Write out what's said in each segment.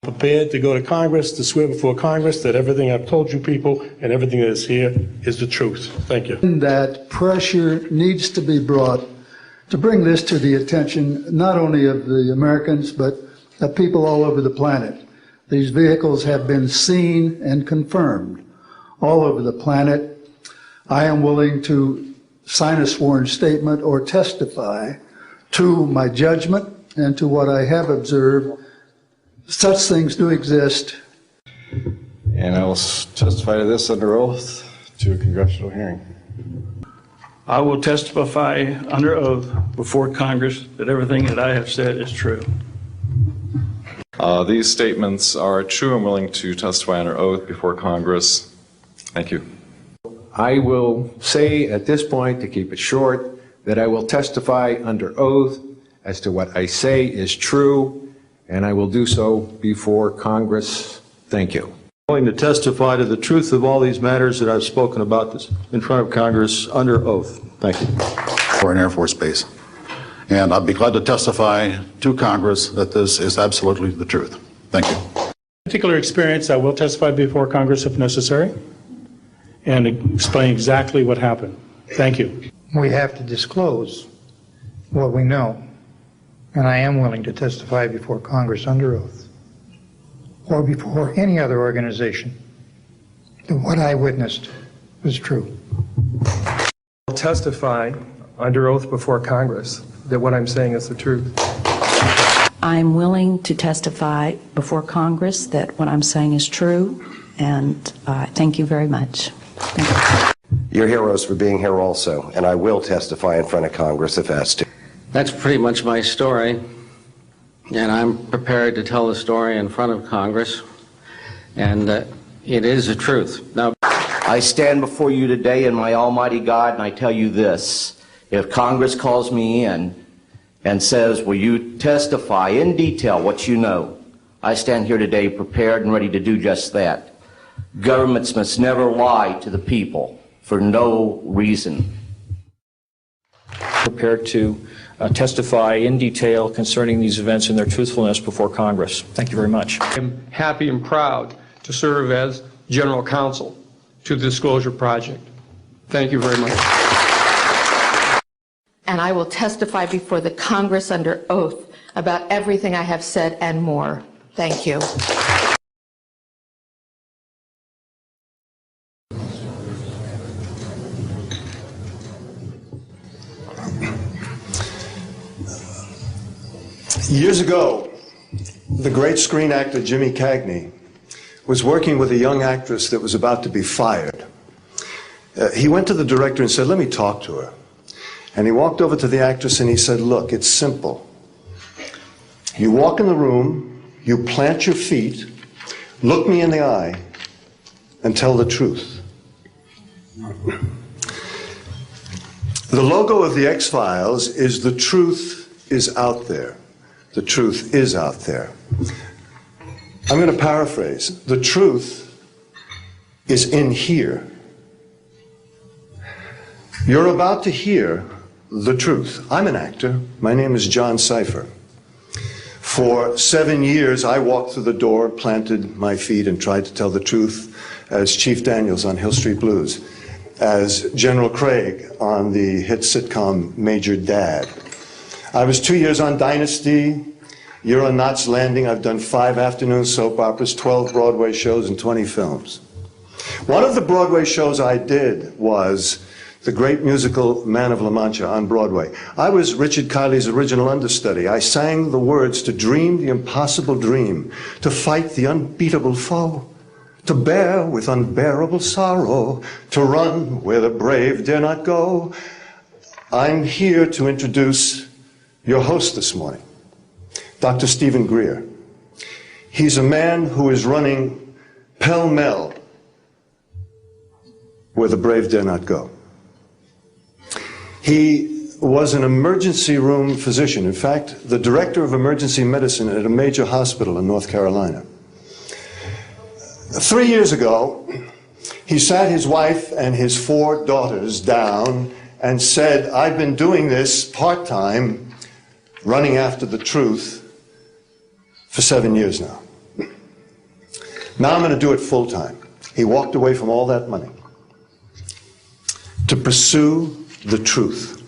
Prepared to go to Congress, to swear before Congress that everything I've told you people and everything that is here is the truth. Thank you. That pressure needs to be brought to bring this to the attention not only of the Americans, but of people all over the planet. These vehicles have been seen and confirmed all over the planet. I am willing to sign a sworn statement or testify to my judgment and to what I have observed. Such things do exist. And I will testify to this under oath to a congressional hearing. I will testify under oath before Congress that everything that I have said is true. These statements are true. I'm willing to testify under oath before Congress. Thank you. I will say at this point, to keep it short, that I will testify under oath as to what I say is true, and I will do so before Congress. Thank you. I'm willing to testify to the truth of all these matters that I've spoken about this in front of Congress under oath. Thank you. For an Air Force base. And I'd be glad to testify to Congress that this is absolutely the truth. Thank you. Particular experience, I will testify before Congress if necessary and explain exactly what happened. Thank you. We have to disclose what we know. And I am willing to testify before Congress under oath or before any other organization that what I witnessed was true. I will testify under oath before Congress that what I'm saying is the truth. I'm willing to testify before Congress that what I'm saying is true, and thank you very much. Thank you. You're heroes for being here also, and I will testify in front of Congress if asked to. That's pretty much my story, and I'm prepared to tell the story in front of Congress, and it is the truth. Now, I stand before you today in my almighty God, and I tell you this. If Congress calls me in and says, will you testify in detail what you know, I stand here today prepared and ready to do just that. Governments must never lie to the people for no reason. Prepared to testify in detail concerning these events and their truthfulness before Congress. Thank you very much. I'm happy and proud to serve as General Counsel to the Disclosure Project. Thank you very much. And I will testify before the Congress under oath about everything I have said and more. Thank you. Years ago, the great screen actor Jimmy Cagney was working with a young actress that was about to be fired. He went to the director and said, let me talk to her. And he walked over to the actress and he said, look, it's simple. You walk in the room, you plant your feet, look me in the eye, and tell the truth. The logo of the X-Files is the truth is out there. The truth is out there. I'm going to paraphrase. The truth is in here. You're about to hear the truth. I'm an actor. My name is John Cipher. For 7 years, I walked through the door, planted my feet, and tried to tell the truth as Chief Daniels on Hill Street Blues, as General Craig on the hit sitcom Major Dad. I was 2 years on Dynasty. You're on Knots Landing. I've done 5 afternoon soap operas, 12 Broadway shows, and 20 films. One of the Broadway shows I did was the great musical Man of La Mancha on Broadway. I was Richard Kiley's original understudy. I sang the words to dream the impossible dream, to fight the unbeatable foe, to bear with unbearable sorrow, to run where the brave dare not go. I'm here to introduce your host this morning, Dr. Stephen Greer. He's a man who is running pell-mell where the brave dare not go. He was an emergency room physician. In fact, the director of emergency medicine at a major hospital in North Carolina. 3 years ago, he sat his wife and his 4 daughters down and said, I've been doing this part-time, running after the truth, for 7 years now. Now I'm going to do it full time. He walked away from all that money to pursue the truth.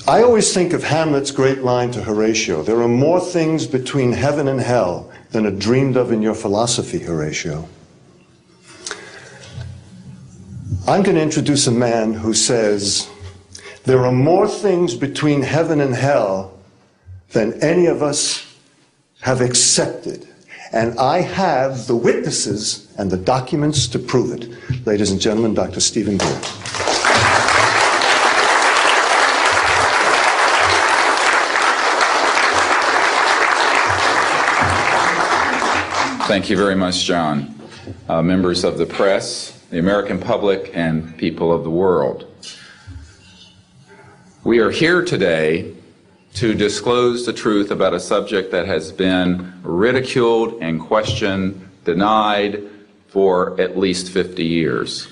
I always think of Hamlet's great line to Horatio, there are more things between heaven and hell than are dreamed of in your philosophy, Horatio. I'm going to introduce a man who says, there are more things between heaven and hell than any of us have accepted. And I have the witnesses and the documents to prove it. Ladies and gentlemen, Dr. Stephen Beard. Thank you very much, John. Members of the press, the American public, and people of the world. We are here today to disclose the truth about a subject that has been ridiculed and questioned, denied for at least 50 years.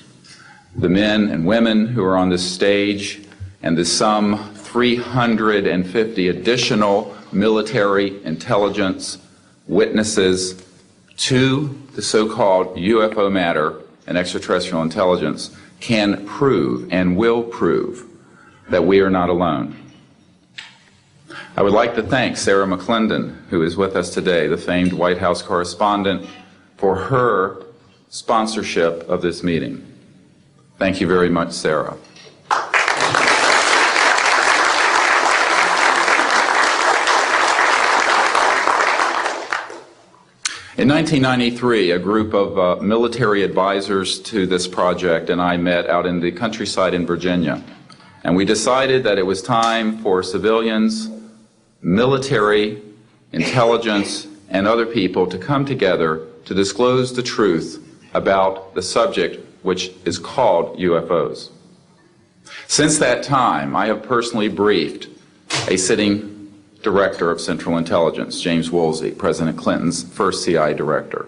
The men and women who are on this stage and the some 350 additional military intelligence witnesses to the so-called UFO matter and extraterrestrial intelligence can prove and will prove that we are not alone. I would like to thank Sarah McClendon, who is with us today, the famed White House correspondent, for her sponsorship of this meeting. Thank you very much, Sarah. In 1993, a group of military advisors to this project and I met out in the countryside in Virginia. And we decided that it was time for civilians, military, intelligence, and other people to come together to disclose the truth about the subject which is called UFOs. Since that time, I have personally briefed a sitting Director of Central Intelligence, James Woolsey, President Clinton's first CIA director.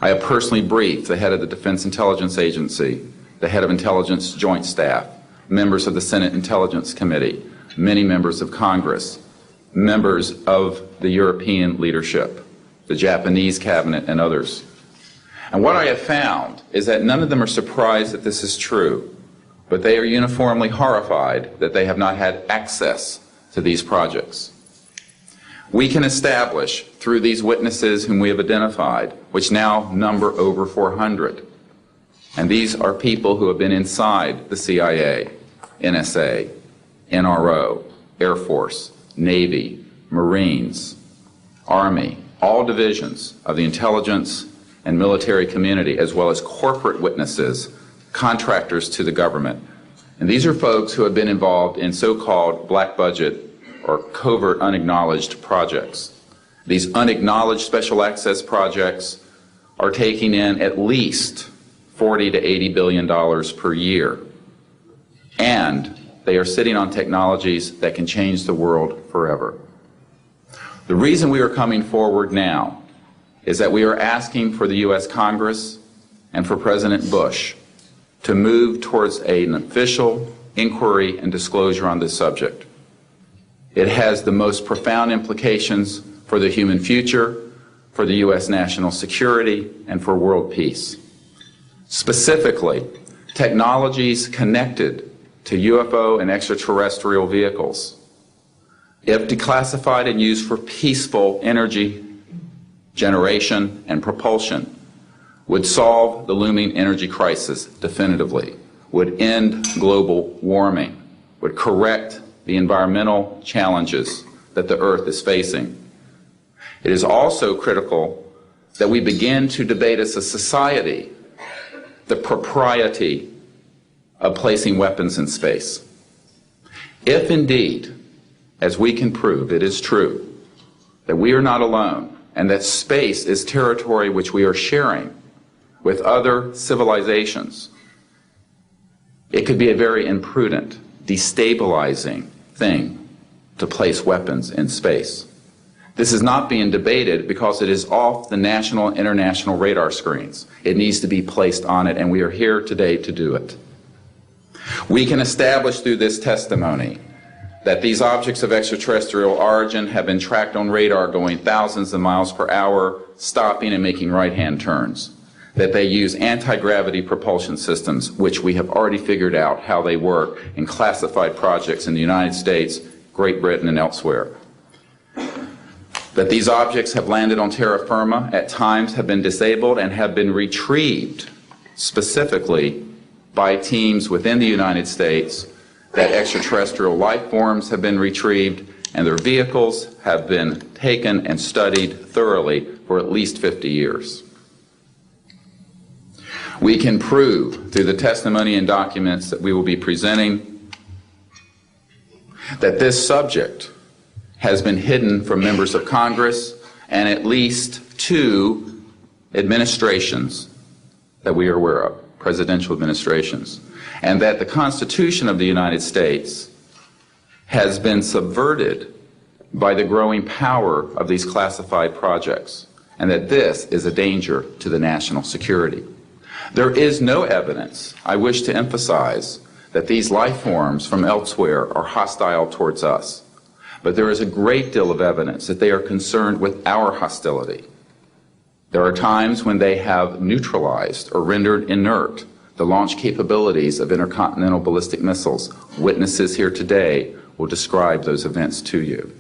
I have personally briefed the head of the Defense Intelligence Agency, the head of Intelligence Joint Staff, members of the Senate Intelligence Committee, many members of Congress, members of the European leadership, the Japanese cabinet, and others. And what I have found is that none of them are surprised that this is true, but they are uniformly horrified that they have not had access to these projects. We can establish through these witnesses whom we have identified, which now number over 400, and these are people who have been inside the CIA, NSA, NRO, Air Force, Navy, Marines, Army, all divisions of the intelligence and military community, as well as corporate witnesses, contractors to the government. And these are folks who have been involved in so-called black budget or covert unacknowledged projects. These unacknowledged special access projects are taking in at least $40 to $80 billion per year. And they are sitting on technologies that can change the world forever. The reason we are coming forward now is that we are asking for the U.S. Congress and for President Bush to move towards an official inquiry and disclosure on this subject. It has the most profound implications for the human future, for the U.S. national security, and for world peace. Specifically, technologies connected to UFO and extraterrestrial vehicles, if declassified and used for peaceful energy generation and propulsion, would solve the looming energy crisis definitively, would end global warming, would correct the environmental challenges that the Earth is facing. It is also critical that we begin to debate as a society the propriety of placing weapons in space. If indeed, as we can prove, it is true that we are not alone and that space is territory which we are sharing with other civilizations, it could be a very imprudent, destabilizing thing to place weapons in space. This is not being debated because it is off the national and international radar screens. It needs to be placed on it, and we are here today to do it. We can establish through this testimony that these objects of extraterrestrial origin have been tracked on radar going thousands of miles per hour, stopping and making right-hand turns, that they use anti-gravity propulsion systems, which we have already figured out how they work in classified projects in the United States, Great Britain, and elsewhere. That these objects have landed on terra firma, at times have been disabled, and have been retrieved specifically by teams within the United States, that extraterrestrial life forms have been retrieved, and their vehicles have been taken and studied thoroughly for at least 50 years. We can prove through the testimony and documents that we will be presenting that this subject has been hidden from members of Congress and at least 2 administrations that we are aware of, presidential administrations, and that the Constitution of the United States has been subverted by the growing power of these classified projects, and that this is a danger to the national security. There is no evidence, I wish to emphasize, that these life forms from elsewhere are hostile towards us. But there is a great deal of evidence that they are concerned with our hostility. There are times when they have neutralized or rendered inert the launch capabilities of intercontinental ballistic missiles. Witnesses here today will describe those events to you.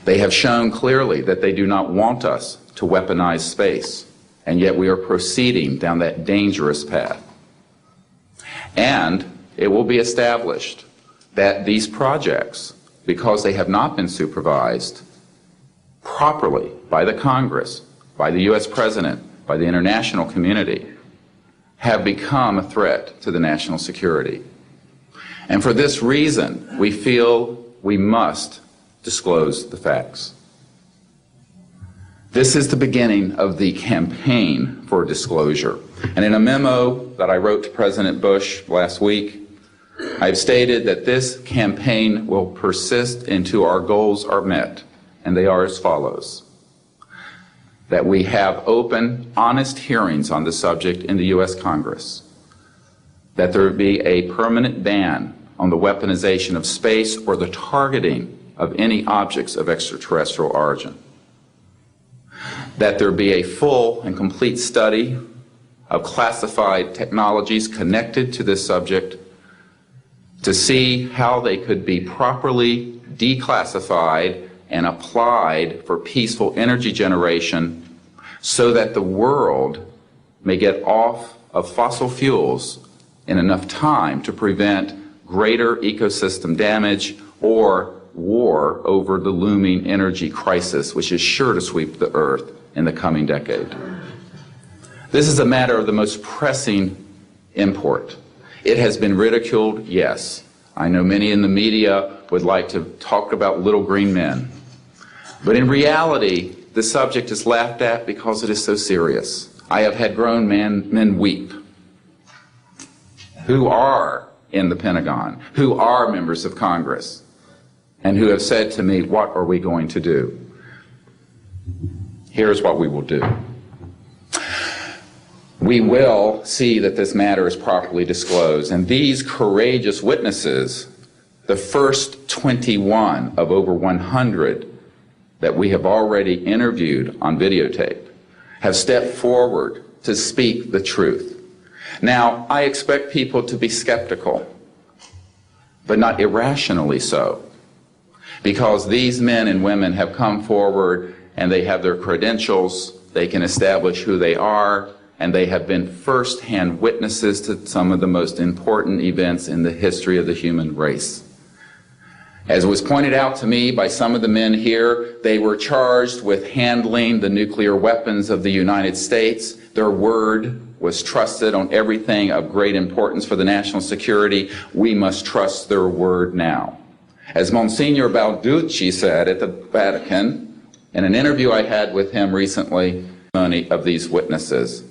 They have shown clearly that they do not want us to weaponize space, and yet we are proceeding down that dangerous path. And it will be established that these projects, because they have not been supervised properly by the Congress, by the U.S. President, by the international community, have become a threat to the national security. And for this reason, we feel we must disclose the facts. This is the beginning of the campaign for disclosure. And in a memo that I wrote to President Bush last week, I've stated that this campaign will persist until our goals are met, and they are as follows. That we have open, honest hearings on the subject in the U.S. Congress. That there be a permanent ban on the weaponization of space or the targeting of any objects of extraterrestrial origin. That there be a full and complete study of classified technologies connected to this subject to see how they could be properly declassified and applied for peaceful energy generation so that the world may get off of fossil fuels in enough time to prevent greater ecosystem damage or war over the looming energy crisis, which is sure to sweep the earth in the coming decade. This is a matter of the most pressing import. It has been ridiculed, yes. I know many in the media would like to talk about little green men. But in reality, the subject is laughed at because it is so serious. I have had grown men weep who are in the Pentagon, who are members of Congress, and who have said to me, what are we going to do? Here's what we will do. We will see that this matter is properly disclosed, and these courageous witnesses, the first 21 of over 100 that we have already interviewed on videotape, have stepped forward to speak the truth. Now, I expect people to be skeptical, but not irrationally so, because these men and women have come forward and they have their credentials, they can establish who they are, and they have been first-hand witnesses to some of the most important events in the history of the human race. As was pointed out to me by some of the men here, they were charged with handling the nuclear weapons of the United States. Their word was trusted on everything of great importance for the national security. We must trust their word now. As Monsignor Balducci said at the Vatican, in an interview I had with him recently, of these witnesses.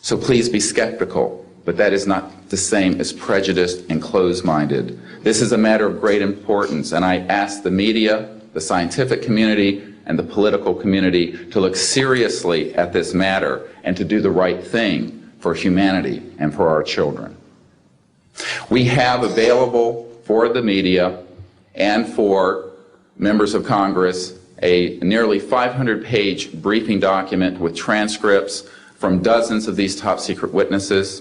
So please be skeptical, but that is not the same as prejudiced and closed-minded. This is a matter of great importance, and I ask the media, the scientific community, and the political community to look seriously at this matter and to do the right thing for humanity and for our children. We have available for the media and for members of Congress a nearly 500-page briefing document with transcripts from dozens of these top-secret witnesses.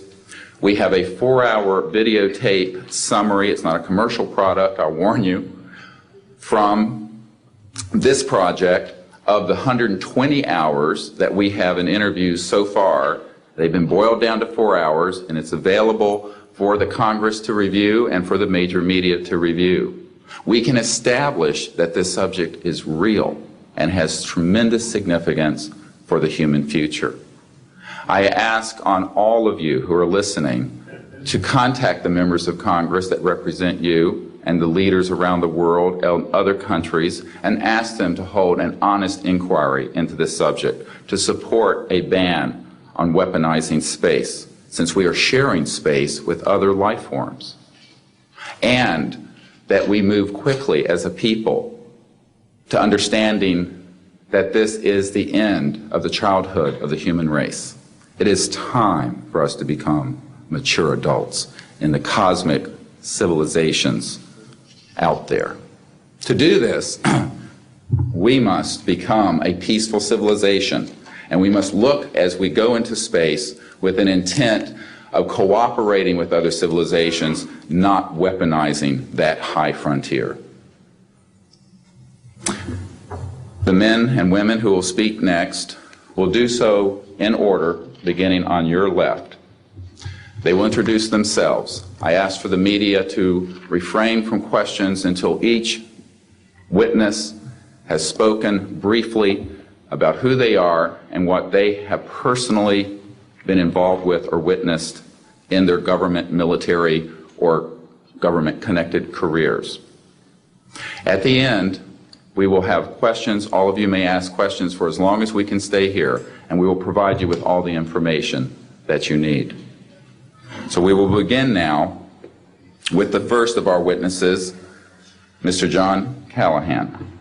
We have a 4-hour videotape summary. It's not a commercial product, I'll warn you, from this project of the 120 hours that we have in interviews so far. They've been boiled down to 4 hours, and it's available for the Congress to review and for the major media to review. We can establish that this subject is real and has tremendous significance for the human future. I ask on all of you who are listening to contact the members of Congress that represent you and the leaders around the world and other countries and ask them to hold an honest inquiry into this subject, to support a ban on weaponizing space, since we are sharing space with other life forms, and that we move quickly as a people to understanding that this is the end of the childhood of the human race. It is time for us to become mature adults in the cosmic civilizations out there. To do this, we must become a peaceful civilization, and we must look as we go into space with an intent of cooperating with other civilizations, not weaponizing that high frontier. The men and women who will speak next will do so in order, beginning on your left. They will introduce themselves. I ask for the media to refrain from questions until each witness has spoken briefly about who they are and what they have personally been involved with or witnessed in their government, military, or government-connected careers. At the end, we will have questions. All of you may ask questions for as long as we can stay here, and we will provide you with all the information that you need. So we will begin now with the first of our witnesses, Mr. John Callahan.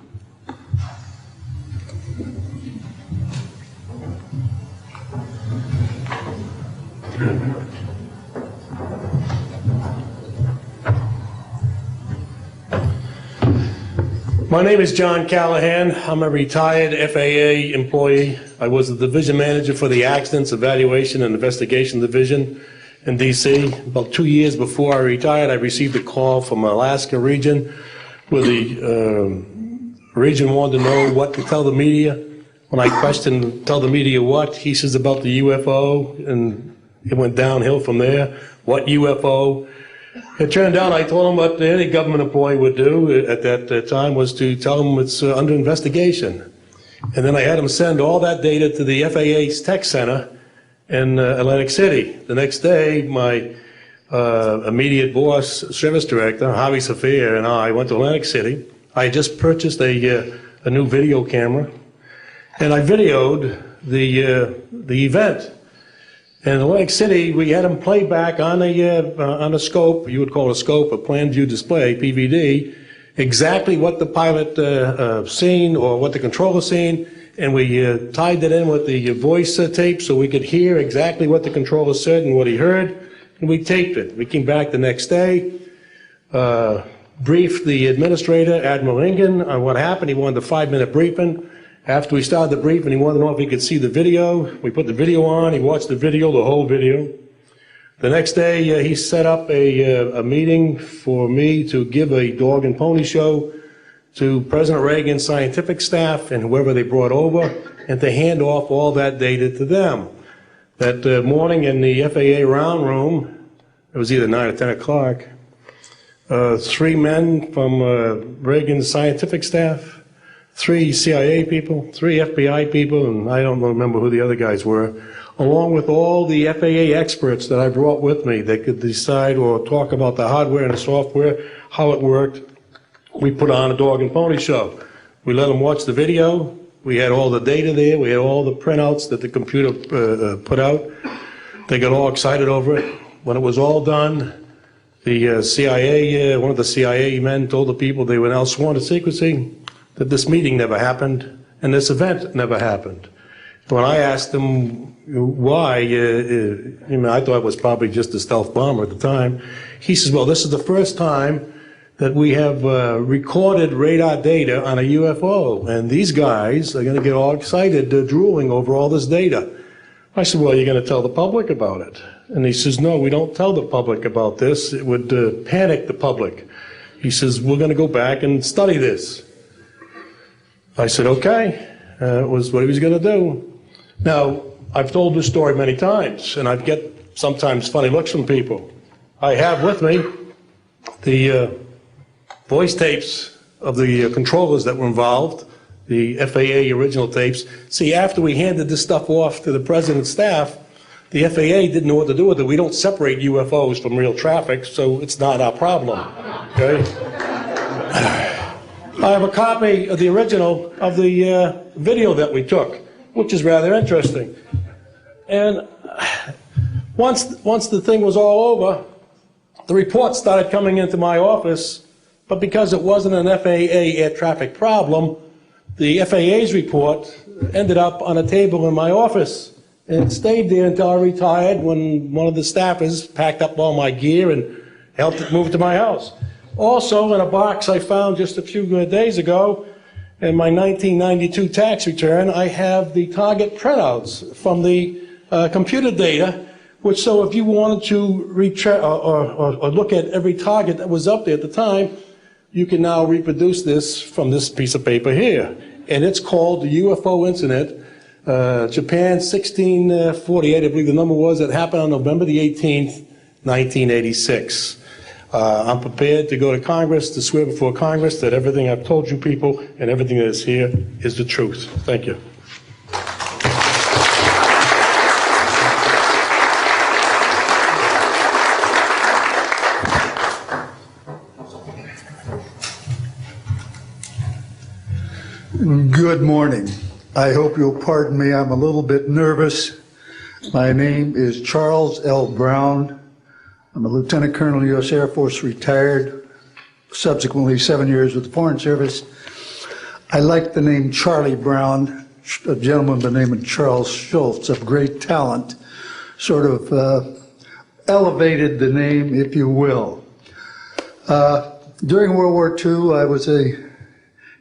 My name is John Callahan. I'm a retired FAA employee. I was the division manager for the Accidents Evaluation and Investigation Division in D.C. About 2 years before I retired, I received a call from Alaska region where the region wanted to know what to tell the media. When I questioned, tell the media what, he says about the UFO, and it went downhill from there. What UFO? It turned out I told him what any government employee would do at that time was to tell him it's under investigation. And then I had him send all that data to the FAA's tech center in Atlantic City. The next day, my immediate boss, service director, Javi Safir, and I went to Atlantic City. I had just purchased a new video camera, and I videoed the event. In Atlantic City, we had them play back on a scope, you would call it a scope, a plan view display, PVD, exactly what the pilot seen or what the controller seen, and we tied that in with the voice tape so we could hear exactly what the controller said and what he heard, and we taped it. We came back the next day, briefed the administrator, Admiral Ingen, on what happened. He wanted a 5-minute briefing. After we started the briefing, he wanted to know if he could see the video. We put the video on. He watched the video, the whole video. The next day, he set up a meeting for me to give a dog and pony show to President Reagan's scientific staff and whoever they brought over, and to hand off all that data to them. That morning in the FAA round room, it was either 9 or 10 o'clock, 3 men from Reagan's scientific staff, 3 CIA people, 3 FBI people, and I don't remember who the other guys were, along with all the FAA experts that I brought with me that could decide or talk about the hardware and the software, how it worked. We put on a dog and pony show. We let them watch the video. We had all the data there. We had all the printouts that the computer put out. They got all excited over it. When it was all done, the CIA, one of the CIA men told the people they were now sworn to secrecy, that this meeting never happened and this event never happened. When I asked him why, I thought it was probably just a stealth bomber at the time. He says, well, this is the first time that we have recorded radar data on a UFO, and these guys are going to get all excited, drooling over all this data. I said, well, you're going to tell the public about it. And he says, no, we don't tell the public about this. It would panic the public. He says, we're going to go back and study this. I said, okay. It was what he was going to do. Now, I've told this story many times, and I get sometimes funny looks from people. I have with me the voice tapes of the controllers that were involved, the FAA original tapes. See, after we handed this stuff off to the president's staff, the FAA didn't know what to do with it. We don't separate UFOs from real traffic, so it's not our problem. Okay? I have a copy of the original of the video that we took, which is rather interesting. And once the thing was all over, the reports started coming into my office, but because it wasn't an FAA air traffic problem, the FAA's report ended up on a table in my office. And it stayed there until I retired, when one of the staffers packed up all my gear and helped it move to my house. Also, in a box I found just a few days ago, in my 1992 tax return, I have the target printouts from the computer data, which, so if you wanted to or look at every target that was up there at the time, you can now reproduce this from this piece of paper here. And it's called the UFO Incident, Japan 1648, I believe the number was. It happened on November the 18th, 1986. I'm prepared to go to Congress, to swear before Congress that everything I've told you people and everything that is here is the truth. Thank you. Good morning. I hope you'll pardon me. I'm a little bit nervous. My name is Charles L. Brown. I'm a Lieutenant Colonel, U.S. Air Force, retired, subsequently 7 years with the Foreign Service. I like the name Charlie Brown. A gentleman by the name of Charles Schultz, of great talent, sort of elevated the name, if you will. During World War II, I was a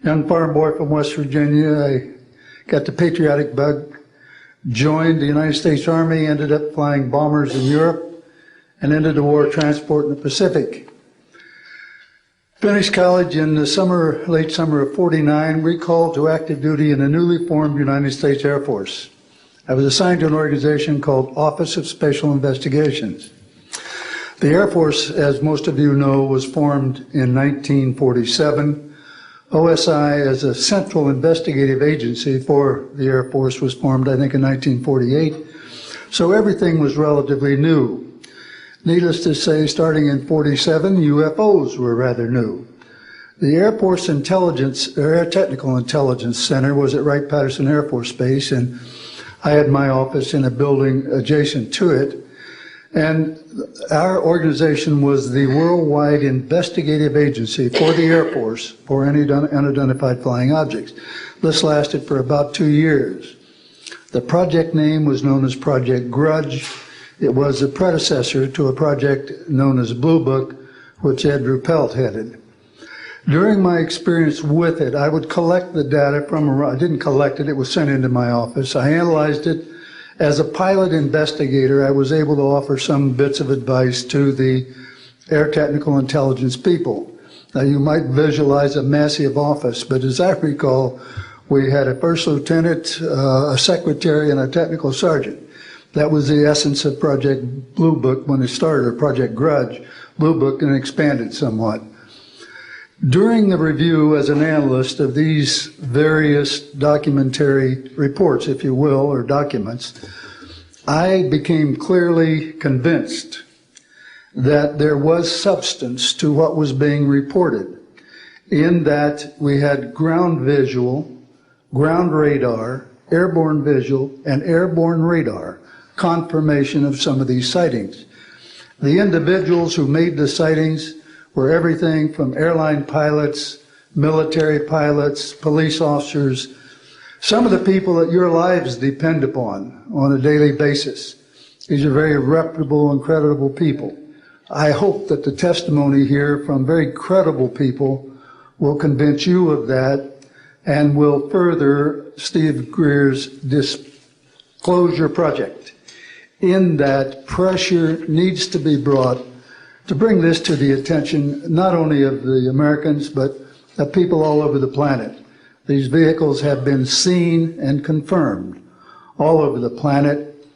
young farm boy from West Virginia. I got the patriotic bug, joined the United States Army, ended up flying bombers in Europe, and ended the war transport in the Pacific. Finished college in the late summer of '49, recalled to active duty in the newly formed United States Air Force. I was assigned to an organization called Office of Special Investigations. The Air Force, as most of you know, was formed in 1947. OSI, as a central investigative agency for the Air Force, was formed, I think, in 1948. So everything was relatively new. Needless to say, starting in '47, UFOs were rather new. The Air Force Intelligence, or Air Technical Intelligence Center, was at Wright-Patterson Air Force Base, and I had my office in a building adjacent to it. And our organization was the worldwide investigative agency for the Air Force for any unidentified flying objects. This lasted for about 2 years. The project name was known as Project Grudge. It was a predecessor to a project known as Blue Book, which Ed Ruppelt headed. During my experience with it, I would collect the data from, I didn't collect it, it was sent into my office. I analyzed it. As a pilot investigator, I was able to offer some bits of advice to the air technical intelligence people. Now, you might visualize a massive office, but as I recall, we had a first lieutenant, a secretary, and a technical sergeant. That was the essence of Project Blue Book when it started, or Project Grudge, Blue Book, and expanded somewhat. During the review as an analyst of these various documentary reports, if you will, or documents, I became clearly convinced that there was substance to what was being reported, in that we had ground visual, ground radar, airborne visual, and airborne radar confirmation of some of these sightings. The individuals who made the sightings were everything from airline pilots, military pilots, police officers, some of the people that your lives depend upon on a daily basis. These are very reputable and credible people. I hope that the testimony here from very credible people will convince you of that and will further Steve Greer's disclosure project. In that, pressure needs to be brought to bring this to the attention not only of the Americans, but of people all over the planet. These vehicles have been seen and confirmed all over the planet.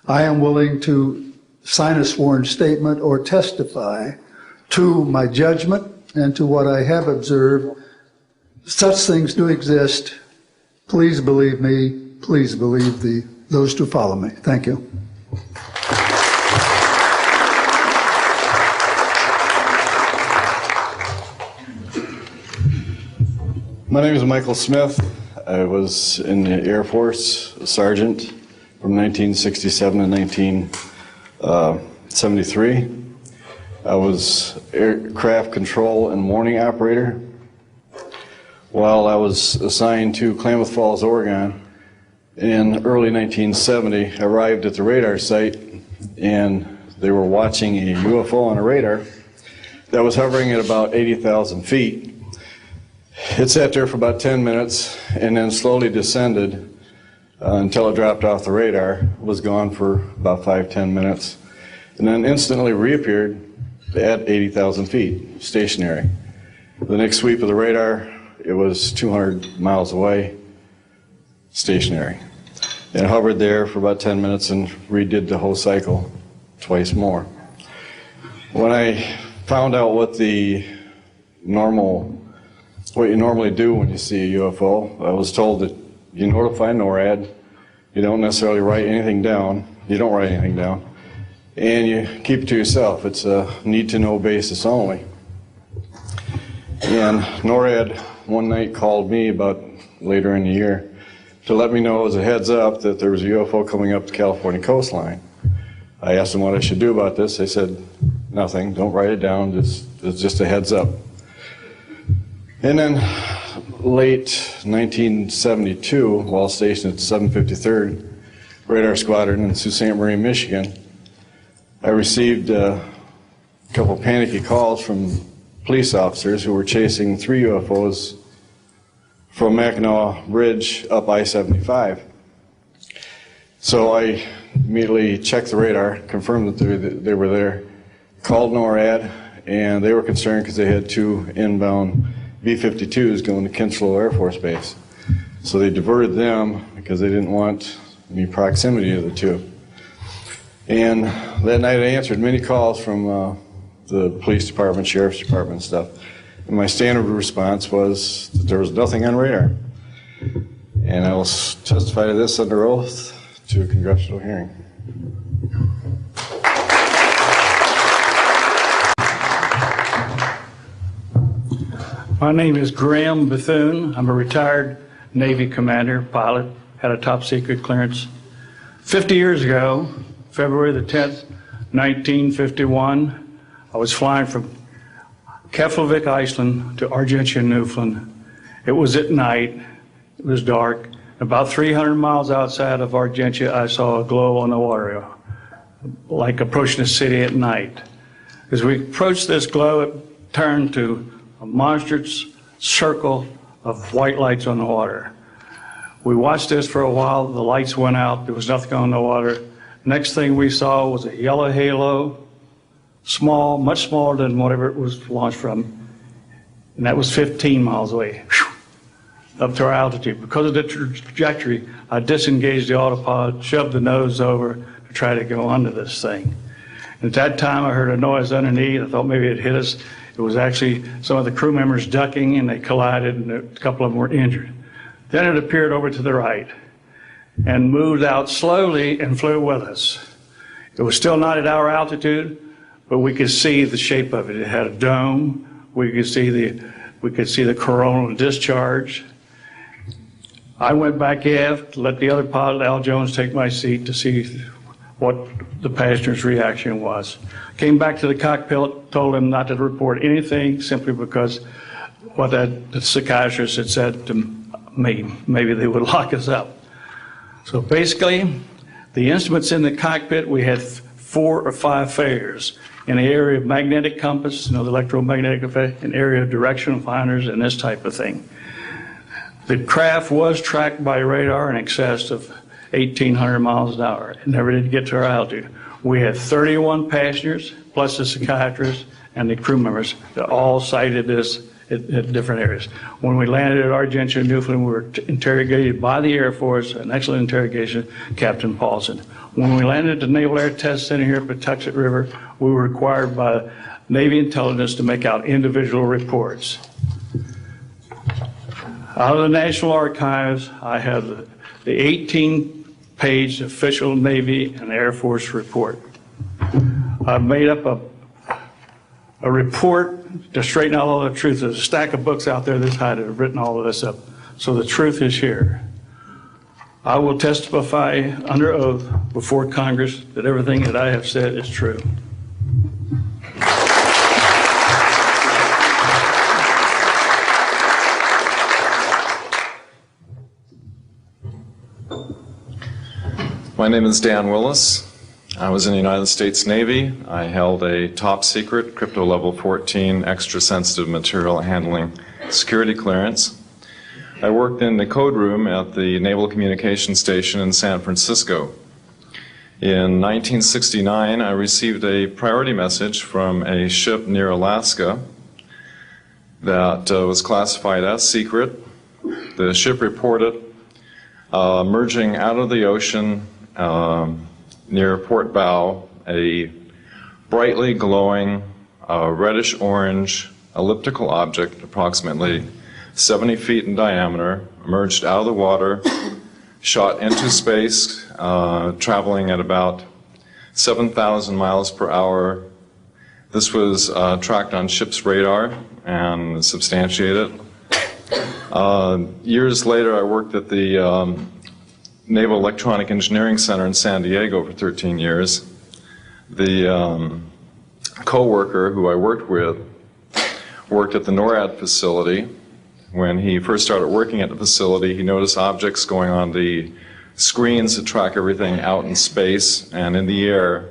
I am willing to sign a sworn statement or testify to my judgment and to what I have observed. Such things do exist. Please believe me. Please believe those who follow me. Thank you. My name is Michael Smith. I was in the Air Force, a sergeant from 1967 to 1973. I was aircraft control and warning operator. While I was assigned to Klamath Falls, Oregon, in early 1970, I arrived at the radar site and they were watching a UFO on a radar that was hovering at about 80,000 feet. It sat there for about 10 minutes and then slowly descended until it dropped off the radar. It was gone for about 5-10 minutes and then instantly reappeared at 80,000 feet, stationary. The next sweep of the radar, it was 200 miles away, stationary. It hovered there for about 10 minutes and redid the whole cycle twice more. When I found out what you normally do when you see a UFO, I was told that you notify NORAD, you don't necessarily write anything down, you don't write anything down, and you keep it to yourself. It's a need-to-know basis only. And NORAD one night called me about later in the year to let me know as a heads up that there was a UFO coming up the California coastline. I asked them what I should do about this. They said, nothing, don't write it down, it's just a heads up. And then late 1972, while stationed at 753rd Radar Squadron in Sault Ste. Marie, Michigan, I received a couple panicky calls from police officers who were chasing 3 UFOs from Mackinac Bridge up I-75. So I immediately checked the radar, confirmed that they were there, called NORAD, and they were concerned because they had 2 inbound B-52s going to Kinslow Air Force Base. So they diverted them because they didn't want any proximity to the 2. And that night I answered many calls from the police department, sheriff's department and stuff. And my standard response was that there was nothing on radar. And I will testify to this under oath to a congressional hearing. My name is Graham Bethune. I'm a retired Navy commander, pilot, had a top secret clearance. 50 years ago, February the 10th, 1951, I was flying from Keflavik, Iceland to Argentia, Newfoundland. It was at night, it was dark. About 300 miles outside of Argentia, I saw a glow on the water, like approaching the city at night. As we approached this glow, it turned to a monstrous circle of white lights on the water. We watched this for a while, the lights went out, there was nothing on the water. Next thing we saw was a yellow halo, small, much smaller than whatever it was launched from, and that was 15 miles away, up to our altitude. Because of the trajectory, I disengaged the autopilot, shoved the nose over to try to go under this thing. And at that time, I heard a noise underneath. I thought maybe it hit us. It was actually some of the crew members ducking, and they collided, and a couple of them were injured. Then it appeared over to the right and moved out slowly and flew with us. It was still not at our altitude, but we could see the shape of it. It had a dome. We could see the coronal discharge. I went back aft, let the other pilot, Al Jones, take my seat to see what the passenger's reaction was. Came back to the cockpit, told him not to report anything, simply because what the psychiatrist had said to me, maybe they would lock us up. So basically, the instruments in the cockpit, we had 4 or 5 failures. in the area of magnetic compass, the electromagnetic effect, an area of directional finders, and this type of thing. The craft was tracked by radar in excess of 1,800 miles an hour. It never did get to our altitude. We had 31 passengers, plus the psychiatrist and the crew members that all cited this at different areas. When we landed at Argentia, Newfoundland, we were interrogated by the Air Force, an excellent interrogation, Captain Paulson. When we landed at the Naval Air Test Center here at Patuxent River, we were required by Navy intelligence to make out individual reports. Out of the National Archives, I have the 18-page official Navy and Air Force report. I've made up a report to straighten out all the truth. There's a stack of books out there this high that have written all of this up. So the truth is here. I will testify under oath before Congress that everything that I have said is true. My name is Dan Willis. I was in the United States Navy. I held a top secret crypto level 14 extra sensitive material handling security clearance. I worked in the code room at the Naval Communications Station in San Francisco. In 1969, I received a priority message from a ship near Alaska that was classified as secret. The ship reported emerging out of the ocean near port bow, a brightly glowing reddish-orange elliptical object, approximately 70 feet in diameter, emerged out of the water, shot into space, traveling at about 7,000 miles per hour. This was tracked on ship's radar and substantiated. Years later, I worked at the Naval Electronic Engineering Center in San Diego for 13 years. The co-worker who I worked with worked at the NORAD facility. When he first started working at the facility, he noticed objects going on the screens that track everything out in space and in the air,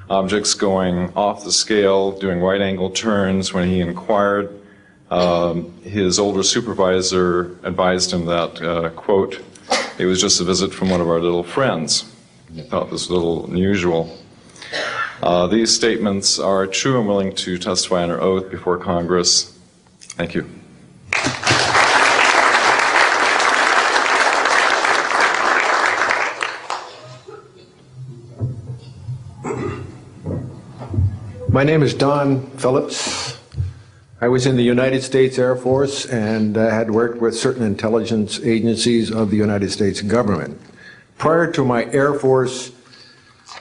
objects going off the scale, doing right-angle turns. When he inquired, his older supervisor advised him that, quote, it was just a visit from one of our little friends. He thought this was a little unusual. These statements are true. I'm willing to testify under oath before Congress. Thank you. My name is Don Phillips. I was in the United States Air Force and had worked with certain intelligence agencies of the United States government. Prior to my Air Force,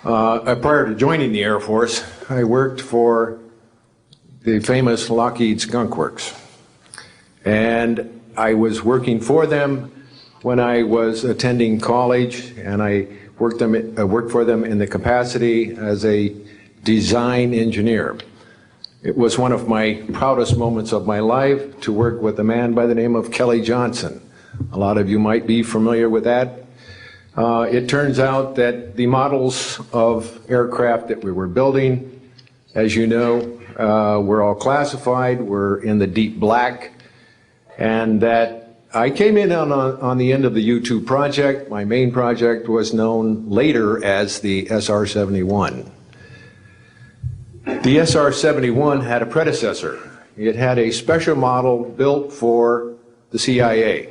prior to joining the Air Force, I worked for the famous Lockheed Skunk Works. And I was working for them when I was attending college, and I worked for them in the capacity as a design engineer. It was one of my proudest moments of my life to work with a man by the name of Kelly Johnson. A lot of you might be familiar with that. It turns out that the models of aircraft that we were building, as you know, were all classified, were in the deep black, and that I came in on the end of the U-2 project. My main project was known later as the SR-71. The SR-71 had a predecessor. It had a special model built for the CIA,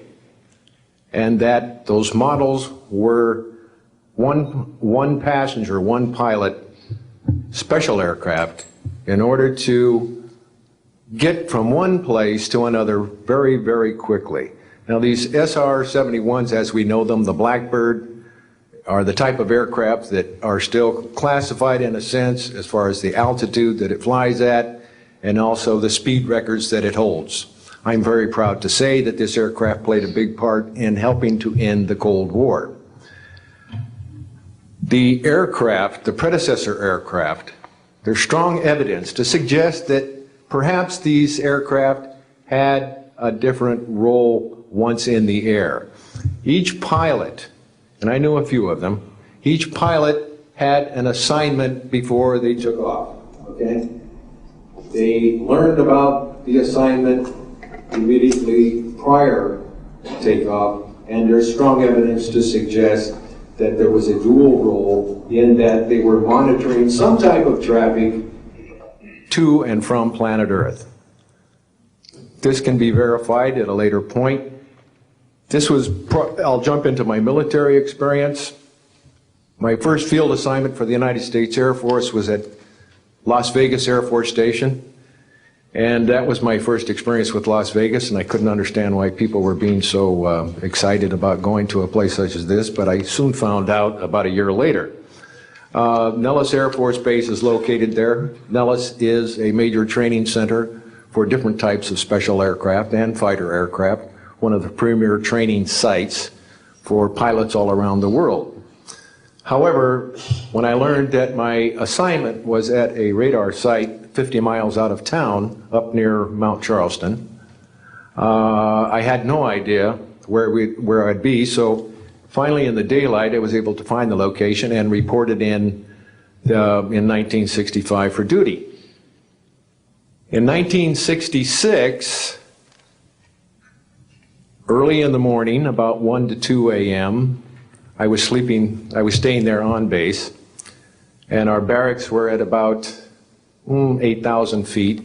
and that those models were one passenger, one pilot special aircraft in order to get from one place to another very, very quickly. Now these SR-71s, as we know them, the Blackbird, are the type of aircraft that are still classified in a sense as far as the altitude that it flies at and also the speed records that it holds. I'm very proud to say that this aircraft played a big part in helping to end the Cold War. The aircraft, the predecessor aircraft, there's strong evidence to suggest that perhaps these aircraft had a different role once in the air. Each pilot, and I knew a few of them, each pilot had an assignment before they took off. okay? They learned about the assignment immediately prior to takeoff, and there's strong evidence to suggest that there was a dual role in that they were monitoring some type of traffic to and from planet Earth. This can be verified at a later point. This was, I'll jump into my military experience. My first field assignment for the United States Air Force was at Las Vegas Air Force Station. And that was my first experience with Las Vegas, and I couldn't understand why people were being so excited about going to a place such as this, but I soon found out about a year later. Nellis Air Force Base is located there. Nellis is a major training center for different types of special aircraft and fighter aircraft, one of the premier training sites for pilots all around the world. However, when I learned that my assignment was at a radar site 50 miles out of town, up near Mount Charleston, I had no idea where I'd be, so finally in the daylight I was able to find the location and reported in 1965 for duty. In 1966, early in the morning, about 1 to 2 a.m., I was staying there on base, and our barracks were at about 8,000 feet.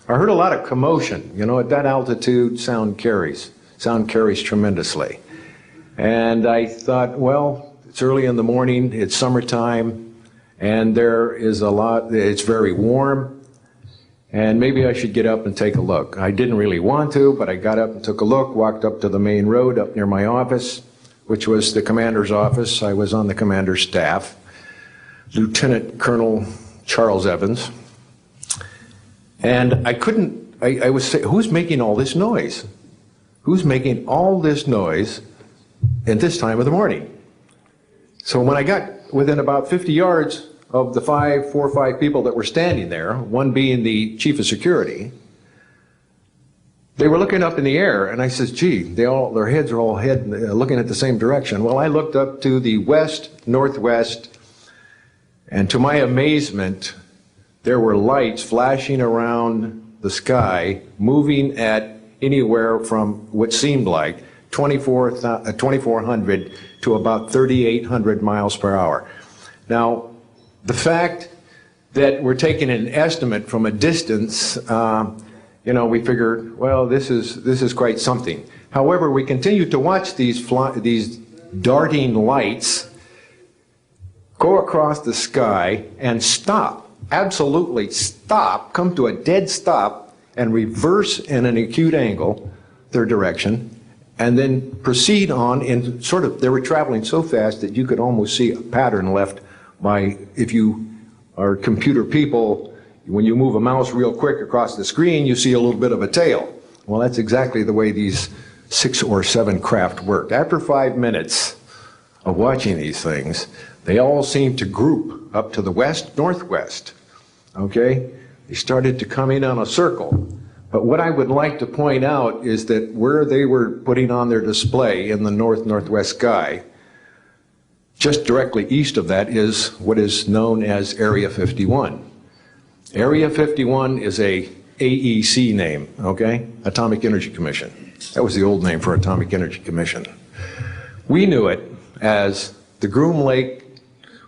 I heard a lot of commotion. You know, at that altitude, sound carries tremendously. And I thought, well, it's early in the morning, it's summertime, and there is it's very warm, and maybe I should get up and take a look. I didn't really want to, but I got up and took a look, walked up to the main road up near my office, which was the commander's office. I was on the commander's staff, Lieutenant Colonel Charles Evans. And I was saying, who's making all this noise? Who's making all this noise at this time of the morning? So when I got within about 50 yards of the 4 or 5 people that were standing there, one being the chief of security, they were looking up in the air, and I says, gee, their heads are all looking at the same direction. Well, I looked up to the west, northwest, and to my amazement, there were lights flashing around the sky, moving at anywhere from what seemed like 2,400 to about 3,800 miles per hour. Now, the fact that we're taking an estimate from a distance, you know, we figured, well, this is quite something. However, we continued to watch these darting lights go across the sky and stop, absolutely stop, come to a dead stop, and reverse in an acute angle their direction, and then proceed on in they were traveling so fast that you could almost see a pattern left by, if you are computer people, when you move a mouse real quick across the screen, you see a little bit of a tail. Well, that's exactly the way these 6 or 7 craft worked. After 5 minutes of watching these things, they all seemed to group up to the west, northwest, okay? They started to come in on a circle. But what I would like to point out is that where they were putting on their display in the north-northwest sky, just directly east of that is what is known as Area 51. Area 51 is a AEC name, okay? Atomic Energy Commission. That was the old name for Atomic Energy Commission. We knew it as the Groom Lake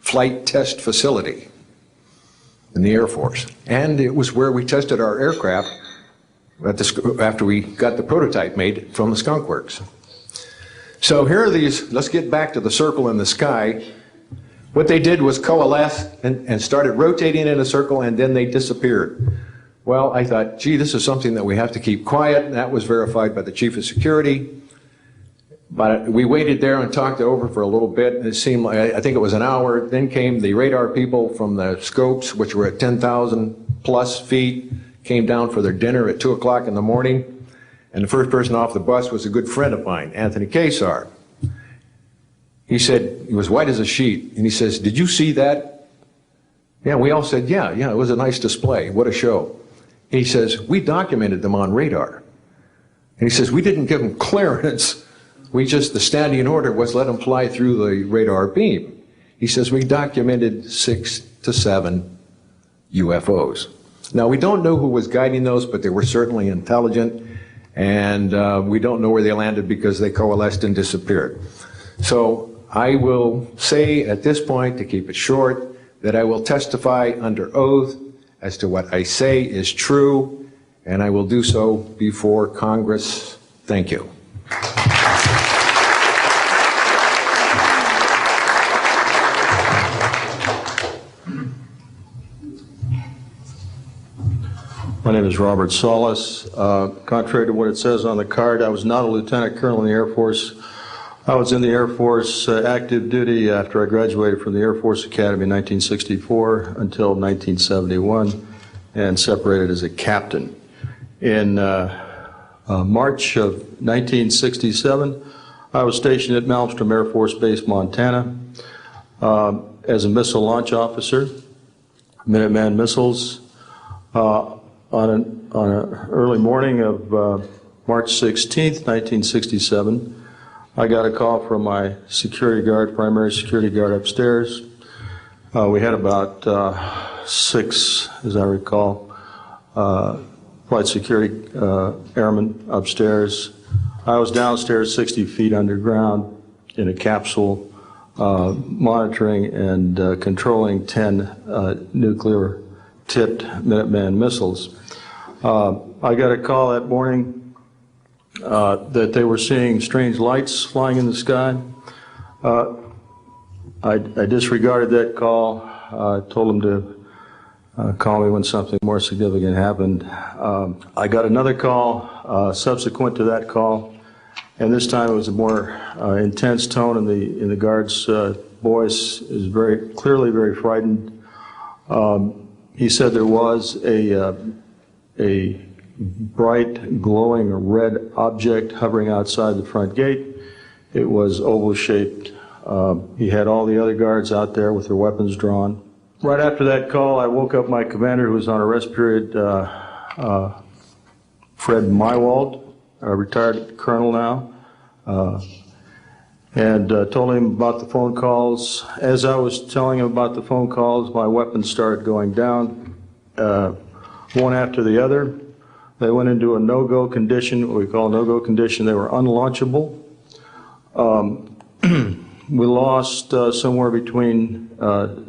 Flight Test Facility in the Air Force. And it was where we tested our aircraft after we got the prototype made from the Skunk Works. So here are these, let's get back to the circle in the sky. What they did was coalesce and started rotating in a circle, and then they disappeared. Well, I thought, gee, this is something that we have to keep quiet, and that was verified by the chief of security. But we waited there and talked it over for a little bit, and it seemed like, I think it was an hour. Then came the radar people from the scopes, which were at 10,000 plus feet, came down for their dinner at 2 o'clock in the morning. And the first person off the bus was a good friend of mine, Anthony Kesar. He said, he was white as a sheet, and he says, did you see that? Yeah, we all said, yeah, it was a nice display. What a show. And he says, we documented them on radar. And he says, we didn't give them clearance. The standing order was let them fly through the radar beam. He says, we documented 6 to 7 UFOs. Now, we don't know who was guiding those, but they were certainly intelligent, and we don't know where they landed because they coalesced and disappeared. So I will say at this point, to keep it short, that I will testify under oath as to what I say is true, and I will do so before Congress. Thank you. My name is Robert Solis. Contrary to what it says on the card, I was not a lieutenant colonel in the Air Force. I was in the Air Force active duty after I graduated from the Air Force Academy in 1964 until 1971 and separated as a captain. In March of 1967, I was stationed at Malmstrom Air Force Base, Montana, as a missile launch officer, Minuteman missiles. On an early morning of March 16th, 1967, I got a call from my security guard, primary security guard upstairs. We had about 6, as I recall, flight security airmen upstairs. I was downstairs 60 feet underground in a capsule, monitoring and controlling 10 nuclear-tipped Minuteman missiles. I got a call that morning that they were seeing strange lights flying in the sky. I disregarded that call. I told them to call me when something more significant happened. I got another call subsequent to that call, and this time it was a more intense tone in the guard's voice. It was very clearly very frightened. He said there was a bright, glowing red object hovering outside the front gate. It was oval-shaped. He had all the other guards out there with their weapons drawn. Right after that call, I woke up my commander, who was on a rest period, Fred Mywald, a retired colonel now, and told him about the phone calls. As I was telling him about the phone calls, my weapons started going down, one after the other. They went into a no-go condition, what we call a no-go condition. They were unlaunchable. We lost somewhere between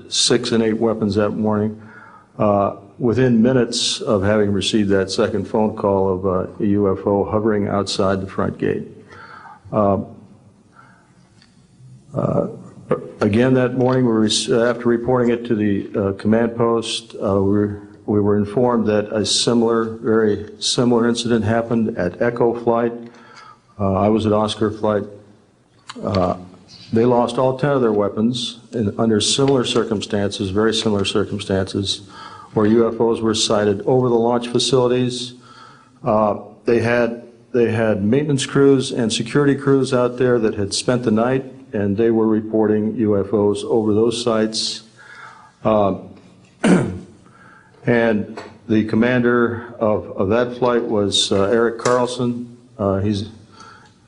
6 and 8 weapons that morning within minutes of having received that second phone call of a UFO hovering outside the front gate. Again that morning, after reporting it to the command post, we were informed that a very similar incident happened at Echo Flight. I was at Oscar Flight. They lost all 10 of their weapons under similar circumstances, very similar circumstances, where UFOs were sighted over the launch facilities. They had maintenance crews and security crews out there that had spent the night, and they were reporting UFOs over those sites. And the commander of that flight was Eric Carlson.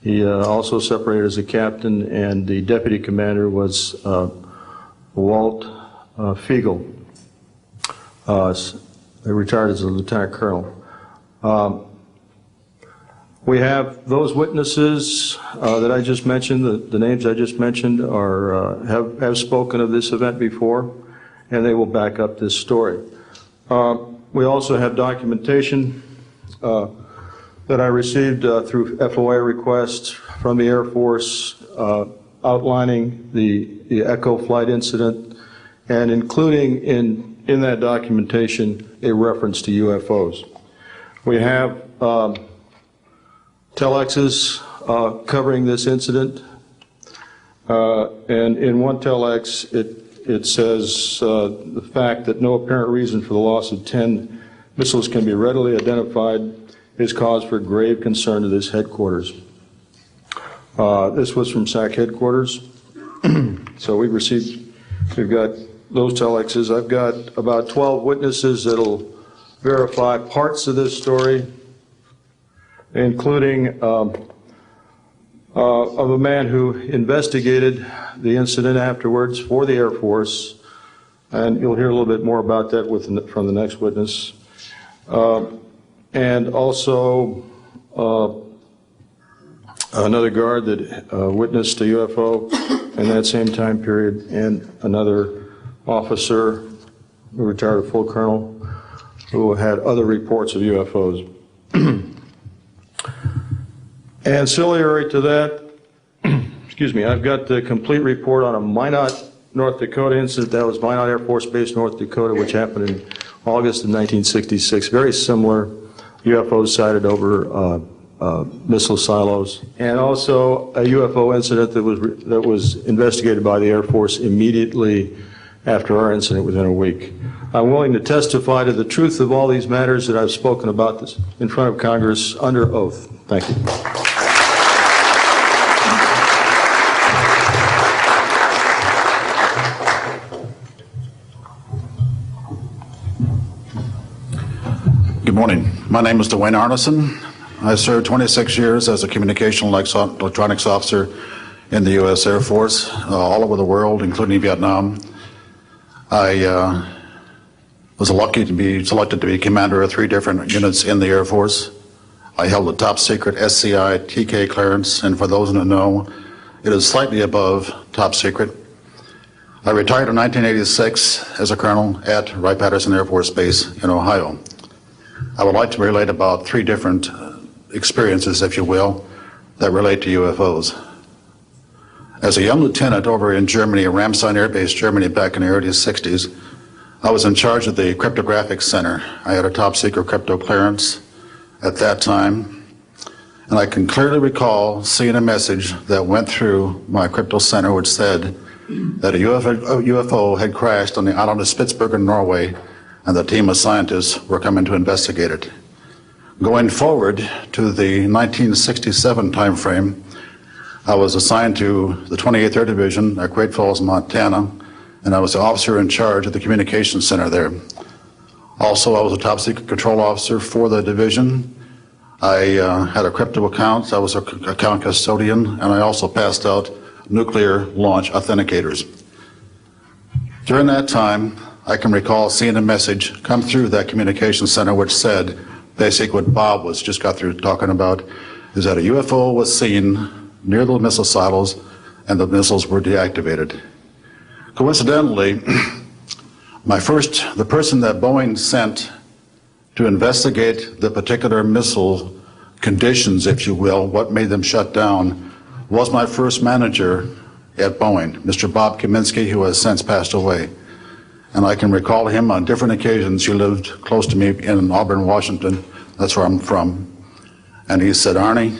He also separated as a captain, and the deputy commander was Walt Fiegel. He retired as a lieutenant colonel. We have those witnesses that I just mentioned, the names I just mentioned, have spoken of this event before, and they will back up this story. We also have documentation that I received through FOA requests from the Air Force outlining the Echo Flight incident and including in that documentation a reference to UFOs. We have telexes covering this incident, and in one telex it says the fact that no apparent reason for the loss of 10 missiles can be readily identified is cause for grave concern to this headquarters. This was from SAC headquarters. So we've got those telexes. I've got about 12 witnesses that'll verify parts of this story, including of a man who investigated the incident afterwards for the Air Force, And you'll hear a little bit more about that from the next witness. And also another guard that witnessed a UFO in that same time period, and another officer who retired a full colonel who had other reports of UFOs. Ancillary to that, excuse me, I've got the complete report on a Minot, North Dakota incident. That was Minot Air Force Base, North Dakota, which happened in August of 1966. Very similar UFOs sighted over missile silos, and also a UFO incident that was investigated by the Air Force immediately after our incident within a week. I'm willing to testify to the truth of all these matters that I've spoken about this in front of Congress under oath. Thank you. Good morning. My name is Dwayne Arneson. I served 26 years as a communication electronics officer in the U.S. Air Force, all over the world, including Vietnam. I was lucky to be selected to be commander of 3 different units in the Air Force. I held a top secret SCI TK clearance, and for those who know, it is slightly above top secret. I retired in 1986 as a colonel at Wright-Patterson Air Force Base in Ohio. I would like to relate about 3 different experiences, if you will, that relate to UFOs. As a young lieutenant over in Germany, Ramstein Air Base, Germany, back in the early 60s, I was in charge of the cryptographic center. I had a top secret crypto clearance at that time, and I can clearly recall seeing a message that went through my crypto center which said that a UFO had crashed on the island of Spitsbergen, Norway, and the team of scientists were coming to investigate it. Going forward to the 1967 timeframe, I was assigned to the 28th Air Division at Great Falls, Montana, and I was the officer in charge of the communications center there. Also, I was a top secret control officer for the division. I had a crypto account. I was an account custodian, and I also passed out nuclear launch authenticators. During that time, I can recall seeing a message come through that communications center which said, basically what Bob just got through talking about, is that a UFO was seen near the missile silos and the missiles were deactivated. Coincidentally, the person that Boeing sent to investigate the particular missile conditions, if you will, what made them shut down, was my first manager at Boeing, Mr. Bob Kaminsky, who has since passed away. And I can recall him on different occasions. He lived close to me in Auburn, Washington. That's where I'm from. And he said, Arnie,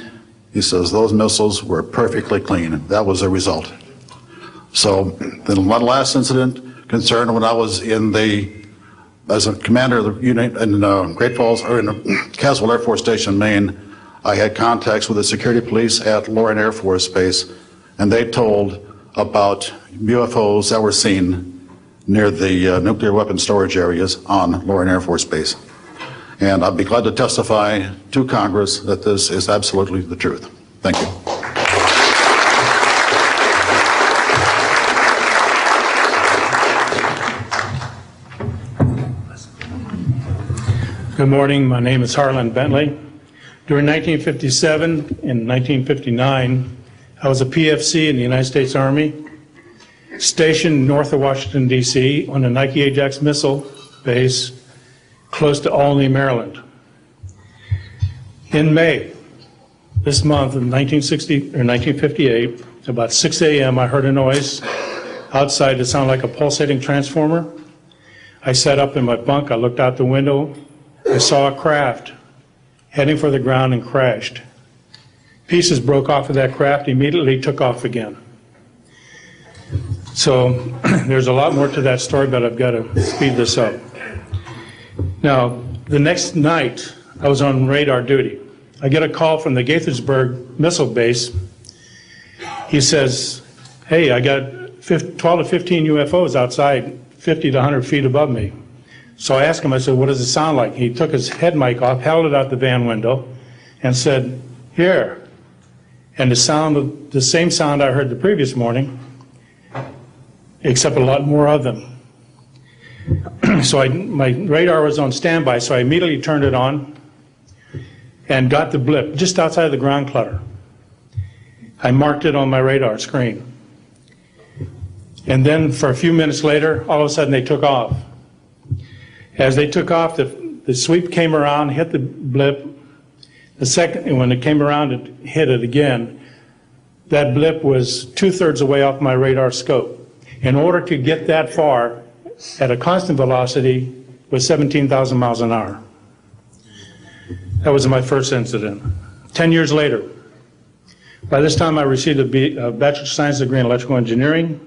he says, those missiles were perfectly clean. That was the result. So the last incident concerned when I was as a commander of the unit in Great Falls, or in Caswell Air Force Station, Maine, I had contacts with the security police at Loring Air Force Base, and they told about UFOs that were seen near the nuclear weapon storage areas on Loring Air Force Base. And I'd be glad to testify to Congress that this is absolutely the truth. Thank you. Good morning. My name is Harlan Bentley. During 1957 and 1959, I was a PFC in the United States Army, stationed north of Washington, D.C. on the Nike Ajax missile base close to Olney, Maryland. In May, this month of 1958, about 6 a.m., I heard a noise outside that sounded like a pulsating transformer. I sat up in my bunk, I looked out the window, I saw a craft heading for the ground and crashed. Pieces broke off of that craft, immediately took off again. So there's a lot more to that story, but I've got to speed this up. Now, the next night, I was on radar duty. I get a call from the Gaithersburg missile base. He says, hey, I got 12 to 15 UFOs outside, 50 to 100 feet above me. So I asked him, I said, what does it sound like? He took his head mic off, held it out the van window, and said, here. And the same sound I heard the previous morning, except a lot more of them. So my radar was on standby, so I immediately turned it on and got the blip just outside of the ground clutter. I marked it on my radar screen. And then for a few minutes later, all of a sudden they took off. As they took off, the sweep came around, hit the blip. The second, and when it came around, it hit it again. That blip was 2/3 away off my radar scope. In order to get that far at a constant velocity was 17,000 miles an hour. That was my first incident. 10 years later, by this time I received a Bachelor of Science degree in electrical engineering,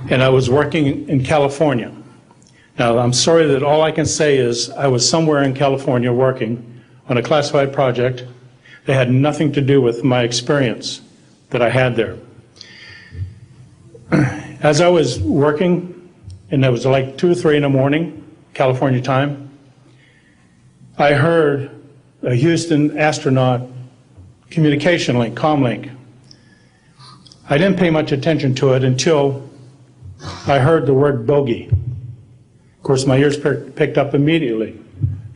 and I was working in California. Now, I'm sorry that all I can say is I was somewhere in California working on a classified project that had nothing to do with my experience that I had there. As I was working, and it was like 2 or 3 in the morning, California time, I heard a Houston astronaut communication link, comlink. I didn't pay much attention to it until I heard the word bogey. Of course, my ears picked up immediately.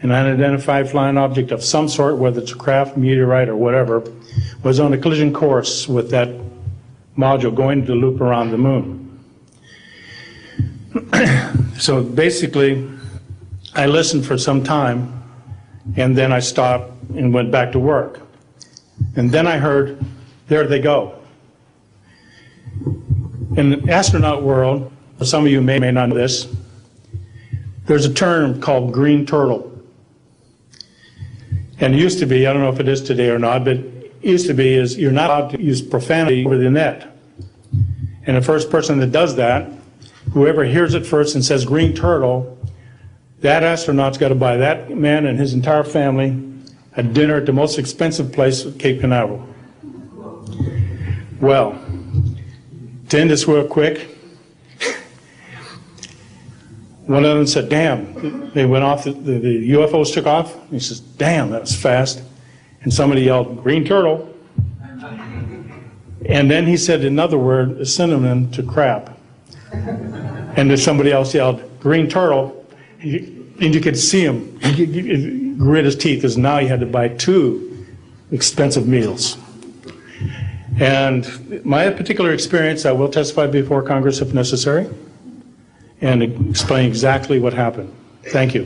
An unidentified flying object of some sort, whether it's a craft, meteorite, or whatever, was on a collision course with that module going to loop around the moon. So basically, I listened for some time, and then I stopped and went back to work. And then I heard, there they go. In the astronaut world, some of you may not know this, there's a term called green turtle. And it used to be, I don't know if it is today or not, but it used to be is you're not allowed to use profanity over the net. And the first person that does that, whoever hears it first and says green turtle, that astronaut's got to buy that man and his entire family a dinner at the most expensive place at Cape Canaveral. Well, to end this real quick, one of them said, damn, they went off, the UFOs took off. He says, damn, that was fast. And somebody yelled, green turtle. And then he said another word, a synonym to crap. And then somebody else yelled, green turtle. And you could see him grit his teeth, because now he had to buy 2 expensive meals. And my particular experience, I will testify before Congress if necessary, and explain exactly what happened. Thank you.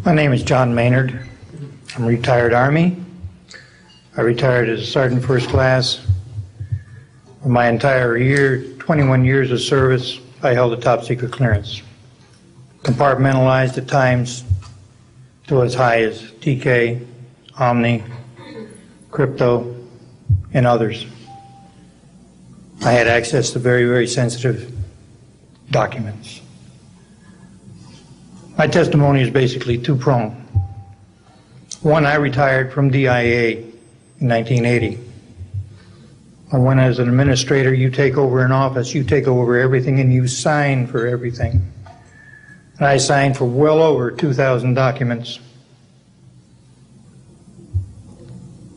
My name is John Maynard. I'm a retired Army. I retired as a Sergeant First Class. For my entire year, 21 years of service, I held a top secret clearance. Compartmentalized at times to as high as TK, Omni, crypto, and others. I had access to very, very sensitive documents. My testimony is basically 2-pronged. One, I retired from DIA in 1980. When as an administrator, you take over an office, you take over everything and you sign for everything. And I signed for well over 2,000 documents.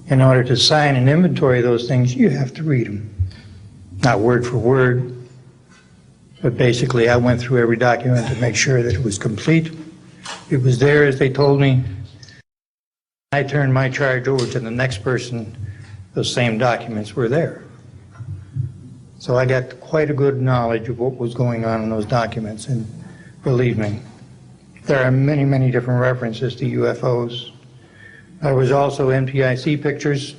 In order to sign and inventory those things, you have to read them. Not word for word, but basically I went through every document to make sure that it was complete. It was there as they told me. I turned my charge over to the next person. Those same documents were there. So I got quite a good knowledge of what was going on in those documents, and believe me, there are many, many different references to UFOs. There was also NPIC pictures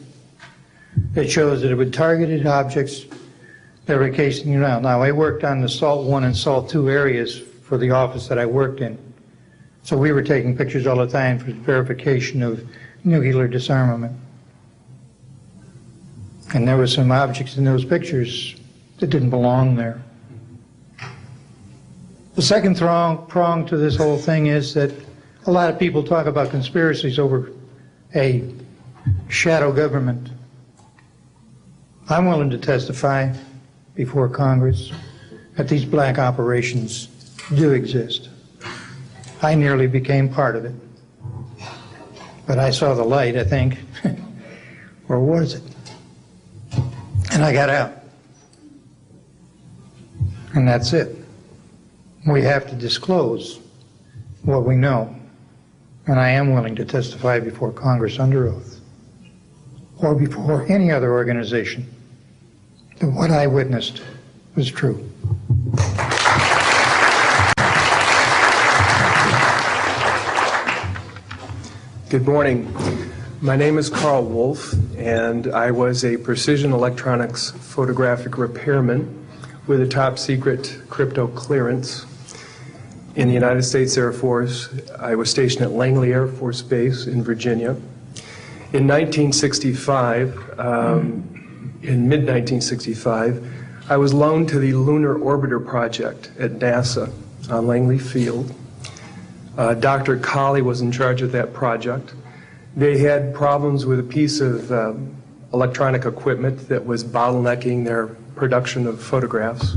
that shows that it would targeted objects that were casing you out. Now, I worked on the SALT 1 and SALT 2 areas for the office that I worked in. So we were taking pictures all the time for verification of nuclear disarmament. And there were some objects in those pictures that didn't belong there. The second prong to this whole thing is that a lot of people talk about conspiracies over a shadow government. I'm willing to testify before Congress that these black operations do exist. I nearly became part of it. But I saw the light, I think. Or was it? And I got out. And that's it. We have to disclose what we know. And I am willing to testify before Congress under oath or before any other organization that what I witnessed was true. Good morning. My name is Carl Wolf, and I was a precision electronics photographic repairman with a top secret crypto clearance in the United States Air Force. I was stationed at Langley Air Force Base in Virginia. In 1965, in mid-1965, I was loaned to the Lunar Orbiter Project at NASA on Langley Field. Dr. Colley was in charge of that project. They had problems with a piece of electronic equipment that was bottlenecking their production of photographs.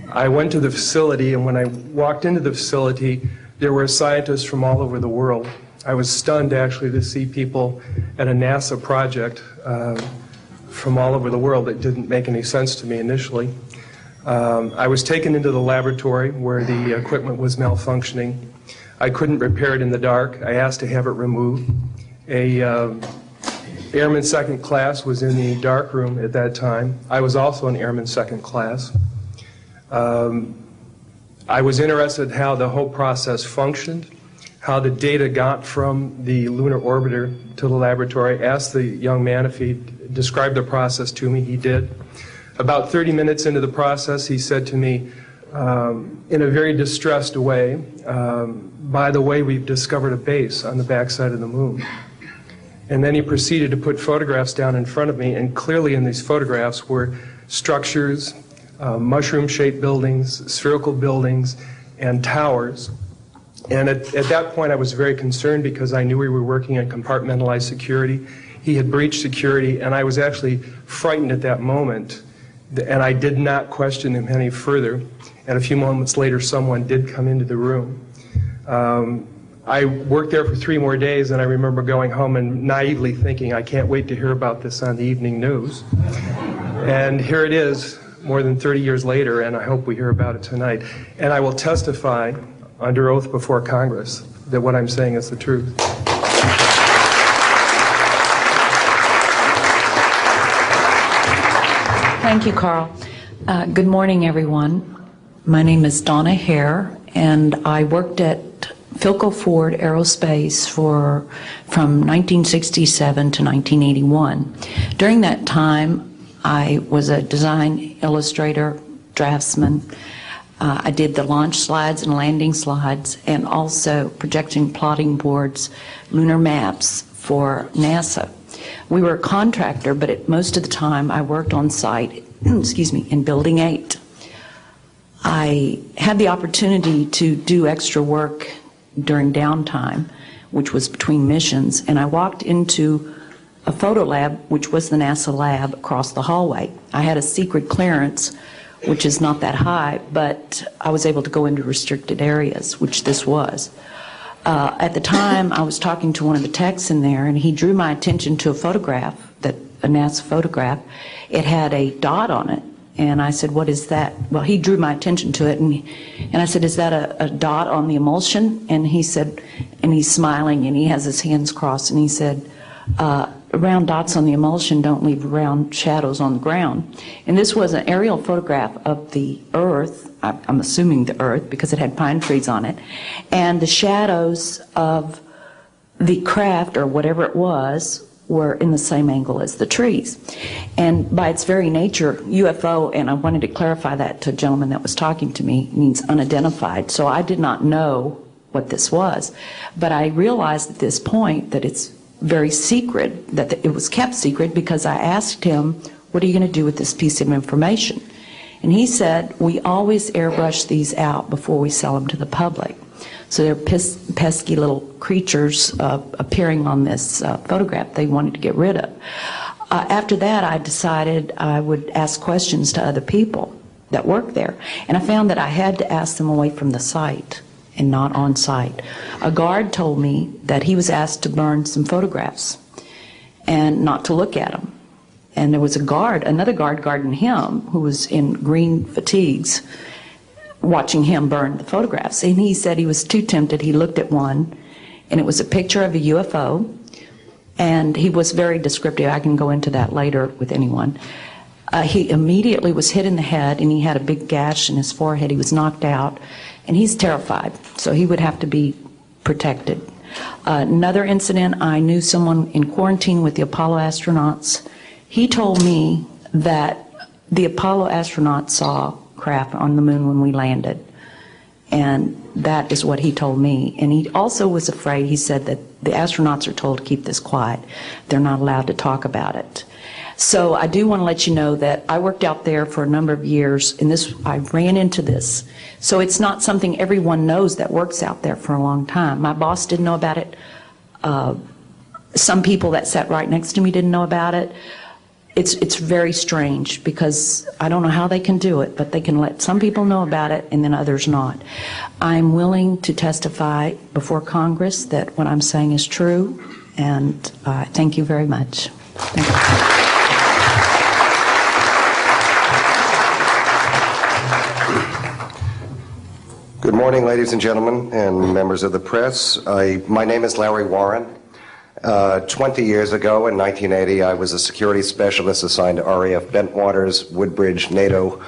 I went to the facility, and when I walked into the facility, there were scientists from all over the world. I was stunned, actually, to see people at a NASA project from all over the world. It didn't make any sense to me initially. I was taken into the laboratory where the equipment was malfunctioning. I couldn't repair it in the dark. I asked to have it removed. A airman second class was in the dark room at that time. I was also an airman second class. I was interested in how the whole process functioned, how the data got from the lunar orbiter to the laboratory. I asked the young man if he'd describe the process to me. He did. About 30 minutes into the process, he said to me, in a very distressed way, by the way, we've discovered a base on the backside of the moon. And then he proceeded to put photographs down in front of me, and clearly in these photographs were structures, mushroom-shaped buildings, spherical buildings, and towers. And at that point, I was very concerned because I knew we were working on compartmentalized security. He had breached security, and I was actually frightened at that moment. And I did not question him any further. And a few moments later, someone did come into the room. I worked there for 3 more days, and I remember going home and naively thinking, I can't wait to hear about this on the evening news. And here it is, more than 30 years later, and I hope we hear about it tonight. And I will testify under oath before Congress that what I'm saying is the truth. Thank you, Carl. Good morning, everyone. My name is Donna Hare, and I worked at Philco Ford Aerospace from 1967 to 1981. During that time, I was a design illustrator, draftsman. I did the launch slides and landing slides, and also projection plotting boards, lunar maps for NASA. We were a contractor, but most of the time I worked on site, in Building 8. I had the opportunity to do extra work during downtime, which was between missions, and I walked into a photo lab, which was the NASA lab across the hallway. I had a secret clearance, which is not that high, but I was able to go into restricted areas, which this was. At the time, I was talking to one of the techs in there, and he drew my attention to a photograph, a NASA photograph. It had a dot on it, and I said, what is that? Well, he drew my attention to it, and I said, is that a dot on the emulsion? And he said, and he's smiling, and he has his hands crossed, and he said, round dots on the emulsion don't leave round shadows on the ground. And this was an aerial photograph of the Earth, I'm assuming the Earth because it had pine trees on it, and the shadows of the craft or whatever it was were in the same angle as the trees. And by its very nature, UFO, and I wanted to clarify that to a gentleman that was talking to me, means unidentified. So I did not know what this was. But I realized at this point that it's very secret, that it was kept secret, because I asked him, what are you going to do with this piece of information? And he said, we always airbrush these out before we sell them to the public. So they're pesky little creatures appearing on this photograph they wanted to get rid of. After that, I decided I would ask questions to other people that work there. And I found that I had to ask them away from the site and not on site. A guard told me that he was asked to burn some photographs and not to look at them. and there was another guard guarding him who was in green fatigues, watching him burn the photographs. And he said he was too tempted. He looked at one, and it was a picture of a UFO, and he was very descriptive. I can go into that later with anyone. He immediately was hit in the head, and he had a big gash in his forehead. He was knocked out, and he's terrified, so he would have to be protected. Another incident, I knew someone in quarantine with the Apollo astronauts. He told me that the Apollo astronauts saw craft on the moon when we landed, and that is what he told me. And he also was afraid. He said that the astronauts are told to keep this quiet. They're not allowed to talk about it. So I do want to let you know that I worked out there for a number of years, and I ran into this. So it's not something everyone knows that works out there for a long time. My boss didn't know about it. Some people that sat right next to me didn't know about it. It's very strange, because I don't know how they can do it, but they can let some people know about it and then others not. I'm willing to testify before Congress that what I'm saying is true, and thank you very much. Thank you. Good morning, ladies and gentlemen, and members of the press. My name is Larry Warren. 20 years ago, in 1980, I was a security specialist assigned to RAF Bentwaters, Woodbridge, NATO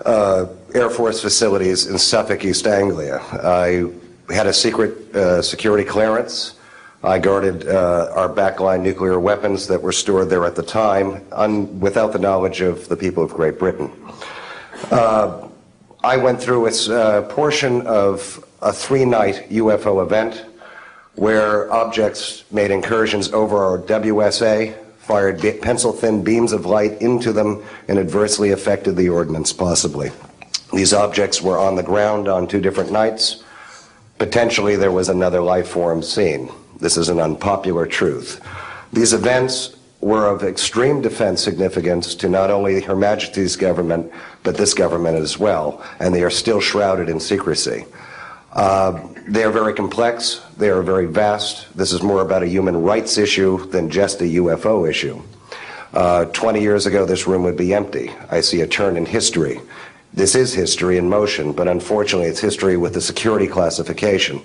Air Force facilities in Suffolk, East Anglia. I had a secret security clearance. I guarded our backline nuclear weapons that were stored there at the time, without the knowledge of the people of Great Britain. I went through a portion of a 3-night UFO event where objects made incursions over our WSA, fired pencil-thin beams of light into them, and adversely affected the ordnance, possibly. These objects were on the ground on 2 different nights. Potentially, there was another life form seen. This is an unpopular truth. These events were of extreme defense significance to not only Her Majesty's government, but this government as well, and they are still shrouded in secrecy. They are very complex, they are very vast. This is more about a human rights issue than just a UFO issue. 20 years ago, this room would be empty. I see a turn in history. This is history in motion, but unfortunately it's history with a security classification.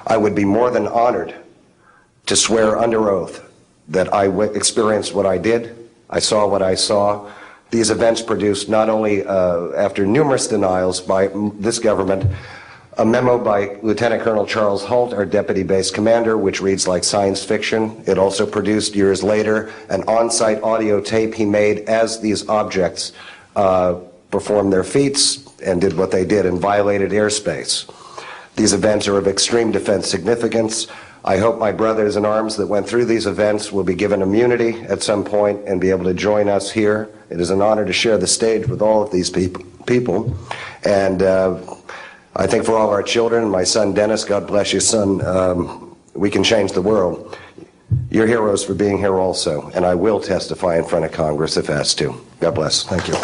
I would be more than honored to swear under oath that I experienced what I did, I saw what I saw. These events produced not only, after numerous denials by this government, a memo by Lieutenant Colonel Charles Holt, our deputy base commander, which reads like science fiction. It also produced, years later, an on-site audio tape he made as these objects performed their feats and did what they did and violated airspace. These events are of extreme defense significance. I hope my brothers in arms that went through these events will be given immunity at some point and be able to join us here. It is an honor to share the stage with all of these people. And I think for all of our children, my son Dennis, God bless you, son, we can change the world. You're heroes for being here also, and I will testify in front of Congress if asked to. God bless. Thank you.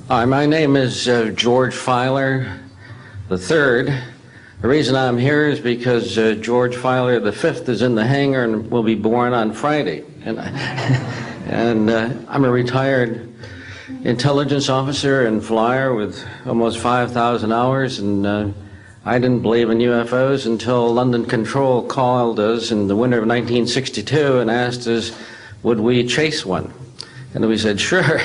Hi, my name is George Filer III. The reason I'm here is because George Filer V is in the hangar and will be born on Friday. And I'm a retired intelligence officer and flyer with almost 5,000 hours, and I didn't believe in UFOs until London Control called us in the winter of 1962 and asked us, would we chase one? And we said, sure.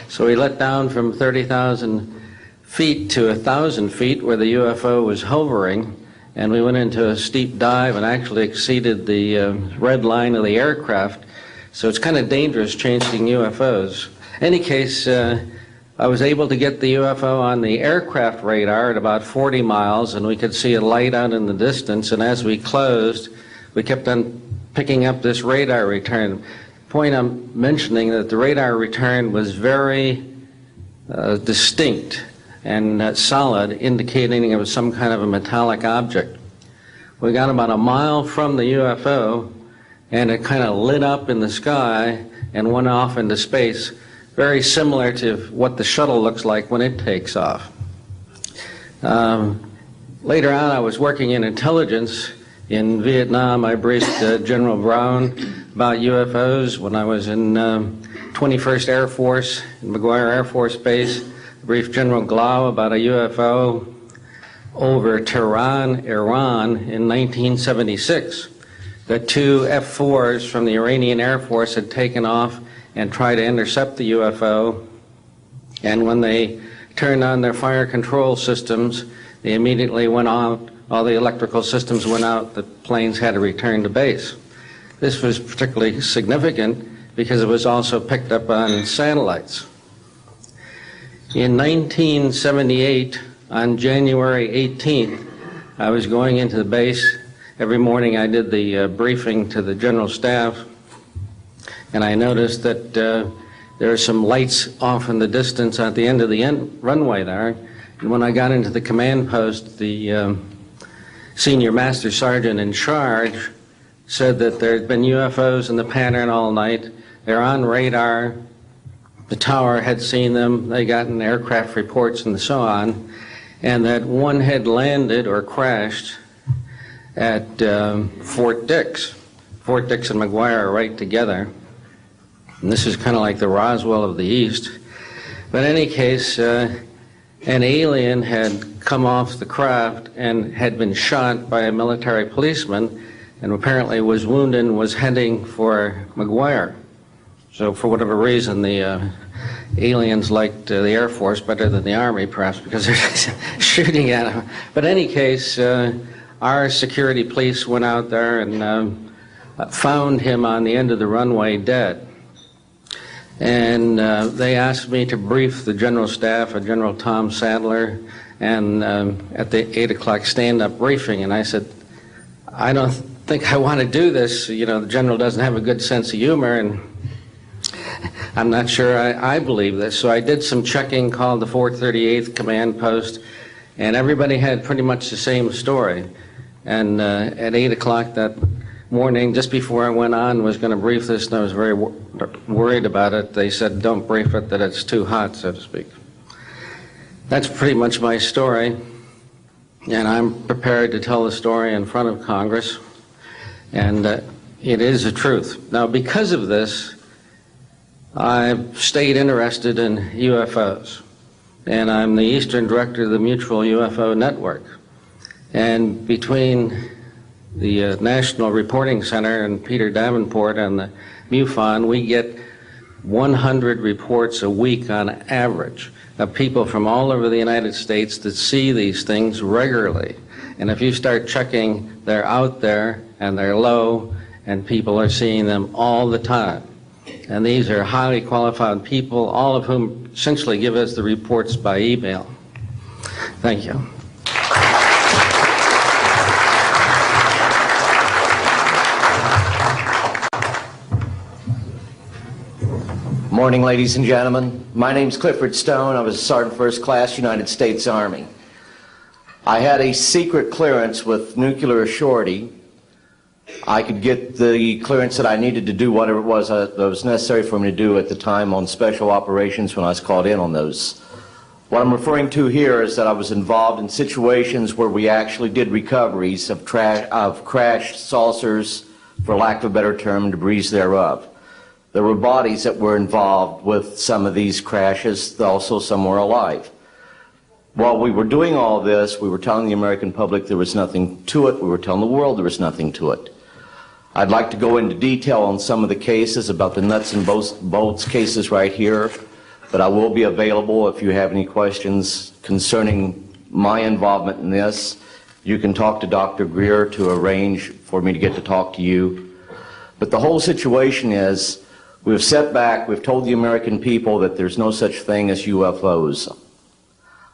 So we let down from 30,000 feet to 1,000 feet where the UFO was hovering, and we went into a steep dive and actually exceeded the red line of the aircraft. So it's kind of dangerous chasing UFOs. In any case, I was able to get the UFO on the aircraft radar at about 40 miles, and we could see a light out in the distance, and as we closed, we kept on picking up this radar return. Point I'm mentioning that the radar return was very distinct and solid, indicating it was some kind of a metallic object. We got about a mile from the UFO, and it kind of lit up in the sky and went off into space, very similar to what the shuttle looks like when it takes off. Later on, I was working in intelligence. In Vietnam, I briefed General Brown about UFOs. When I was in 21st Air Force, in McGuire Air Force Base, I briefed General Glau about a UFO over Tehran, Iran in 1976. The two F-4s from the Iranian Air Force had taken off and tried to intercept the UFO, and when they turned on their fire control systems, they immediately went on. All the electrical systems went out. The planes had to return to base. This was particularly significant because it was also picked up on satellites. In 1978, on January 18th, I was going into the base. Every morning I did the briefing to the general staff, and I noticed that there are some lights off in the distance at the end of the runway there. And when I got into the command post, the senior master sergeant in charge said that there had been UFOs in the pattern all night. They're on radar. The tower had seen them. They gotten aircraft reports and so on. And that one had landed or crashed at Fort Dix. Fort Dix and McGuire are right together. And this is kind of like the Roswell of the East. But in any case, an alien had come off the craft and had been shot by a military policeman and apparently was wounded and was heading for McGuire. So for whatever reason, the aliens liked the Air Force better than the Army, perhaps because they're shooting at them. But in any case, our security police went out there and found him on the end of the runway dead. And they asked me to brief the general staff, General Tom Sadler, and at the 8 o'clock stand-up briefing. And I said, I don't think I want to do this. You know, the general doesn't have a good sense of humor, and I'm not sure I believe this. So I did some checking, called the 438th Command Post, and everybody had pretty much the same story. And at 8 o'clock that morning, just before I went on, was going to brief this, and I was very worried about it. They said, don't brief it, that it's too hot, so to speak. That's pretty much my story, and I'm prepared to tell the story in front of Congress, and it is the truth. Now, because of this, I've stayed interested in UFOs, and I'm the Eastern Director of the Mutual UFO Network. And between the National Reporting Center and Peter Davenport and the MUFON, we get 100 reports a week on average of people from all over the United States that see these things regularly. And if you start checking, they're out there and they're low, and people are seeing them all the time. And these are highly qualified people, all of whom essentially give us the reports by email. Thank you. Morning, ladies and gentlemen. My name's Clifford Stone. I was a Sergeant First Class, United States Army. I had a secret clearance with nuclear assurity. I could get the clearance that I needed to do whatever it was that was necessary for me to do at the time on special operations when I was called in on those. What I'm referring to here is that I was involved in situations where we actually did recoveries of crashed saucers, for lack of a better term, debris thereof. There were bodies that were involved with some of these crashes, also some were alive. While we were doing all this, we were telling the American public there was nothing to it. We were telling the world there was nothing to it. I'd like to go into detail on some of the cases, about the nuts and bolts cases right here, but I will be available if you have any questions concerning my involvement in this. You can talk to Dr. Greer to arrange for me to get to talk to you. But the whole situation is, we've set back, we've told the American people that there's no such thing as UFOs.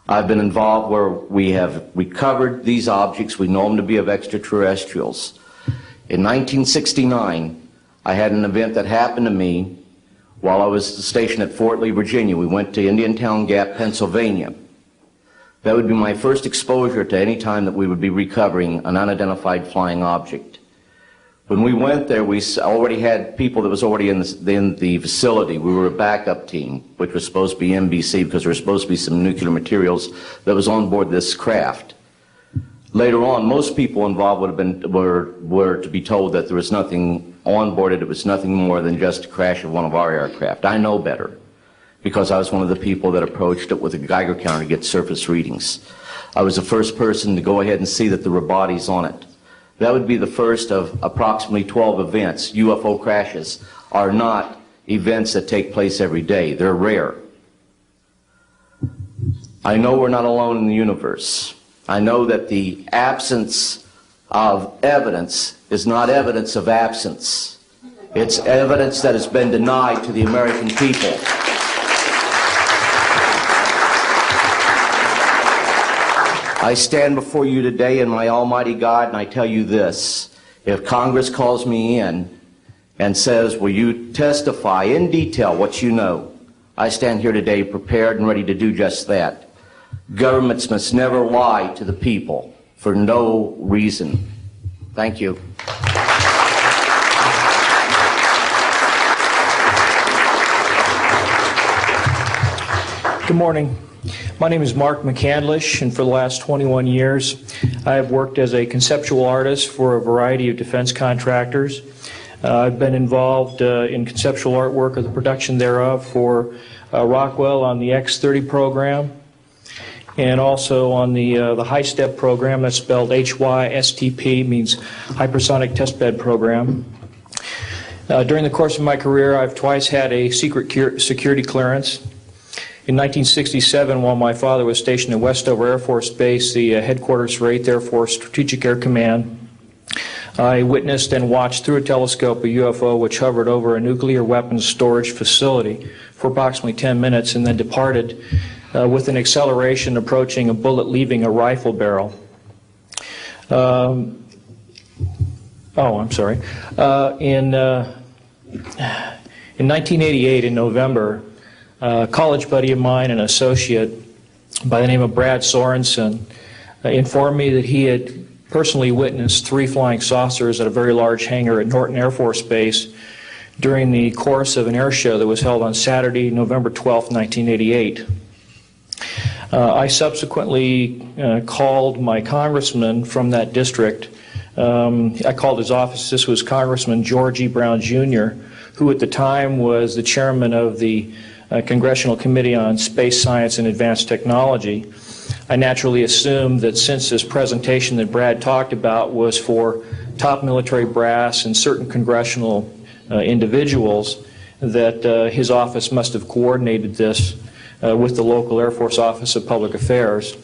I've been involved where we have recovered these objects. We know them to be of extraterrestrials. In 1969, I had an event that happened to me while I was stationed at Fort Lee, Virginia. We went to Indiantown Gap, Pennsylvania. That would be my first exposure to any time that we would be recovering an unidentified flying object. When we went there, we already had people that was already in the facility. We were a backup team, which was supposed to be NBC because there were supposed to be some nuclear materials that was on board this craft. Later on, most people involved were to be told that there was nothing on board it. It was nothing more than just a crash of one of our aircraft. I know better because I was one of the people that approached it with a Geiger counter to get surface readings. I was the first person to go ahead and see that there were bodies on it. That would be the first of approximately 12 events. UFO crashes are not events that take place every day. They're rare. I know we're not alone in the universe. I know that the absence of evidence is not evidence of absence. It's evidence that has been denied to the American people. I stand before you today in my almighty God, and I tell you this. If Congress calls me in and says, will you testify in detail what you know, I stand here today prepared and ready to do just that. Governments must never lie to the people for no reason. Thank you. Good morning. My name is Mark McCandlish, and for the last 21 years, I have worked as a conceptual artist for a variety of defense contractors. I've been involved in conceptual artwork or the production thereof for Rockwell on the X-30 program, and also on the high-step program, that's spelled HYSTP, means Hypersonic Testbed Program. During the course of my career, I've twice had a secret security clearance. In 1967, while my father was stationed at Westover Air Force Base, the headquarters for 8th Air Force Strategic Air Command, I witnessed and watched through a telescope a UFO which hovered over a nuclear weapons storage facility for approximately 10 minutes and then departed with an acceleration approaching a bullet leaving a rifle barrel. In 1988, in November, a college buddy of mine, an associate by the name of Brad Sorensen, informed me that he had personally witnessed 3 flying saucers at a very large hangar at Norton Air Force Base during the course of an air show that was held on Saturday, November 12, 1988. I subsequently called my congressman from that district. I called his office. This was Congressman George E. Brown, Jr., who at the time was the chairman of the Congressional Committee on Space Science and Advanced Technology. I naturally assumed that since this presentation that Brad talked about was for top military brass and certain congressional individuals, that his office must have coordinated this with the local Air Force Office of Public Affairs.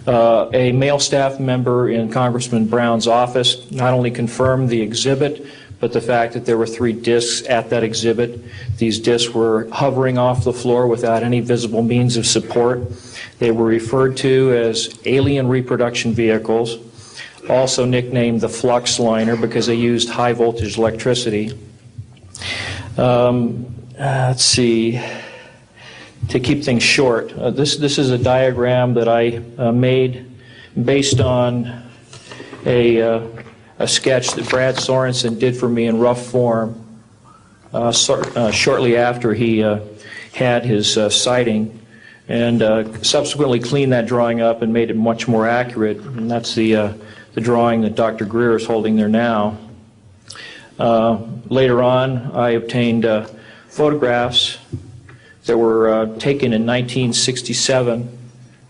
A male staff member in Congressman Brown's office not only confirmed the exhibit, but the fact that there were 3 discs at that exhibit. These discs were hovering off the floor without any visible means of support. They were referred to as alien reproduction vehicles, also nicknamed the flux liner because they used high voltage electricity. Let's see. To keep things short, this is a diagram that I made based on a sketch that Brad Sorensen did for me in rough form shortly after he had his sighting, and subsequently cleaned that drawing up and made it much more accurate. And that's the drawing that Dr. Greer is holding there now. Later on, I obtained photographs that were taken in 1967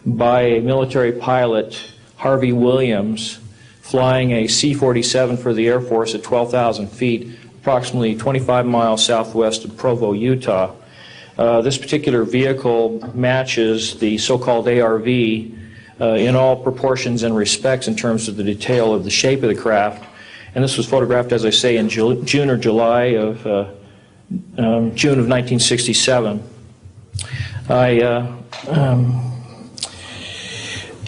by a military pilot, Harvey Williams, flying a C-47 for the Air Force at 12,000 feet, approximately 25 miles southwest of Provo, Utah. This particular vehicle matches the so-called ARV in all proportions and respects in terms of the detail of the shape of the craft. And this was photographed, as I say, in June or July of June of 1967. I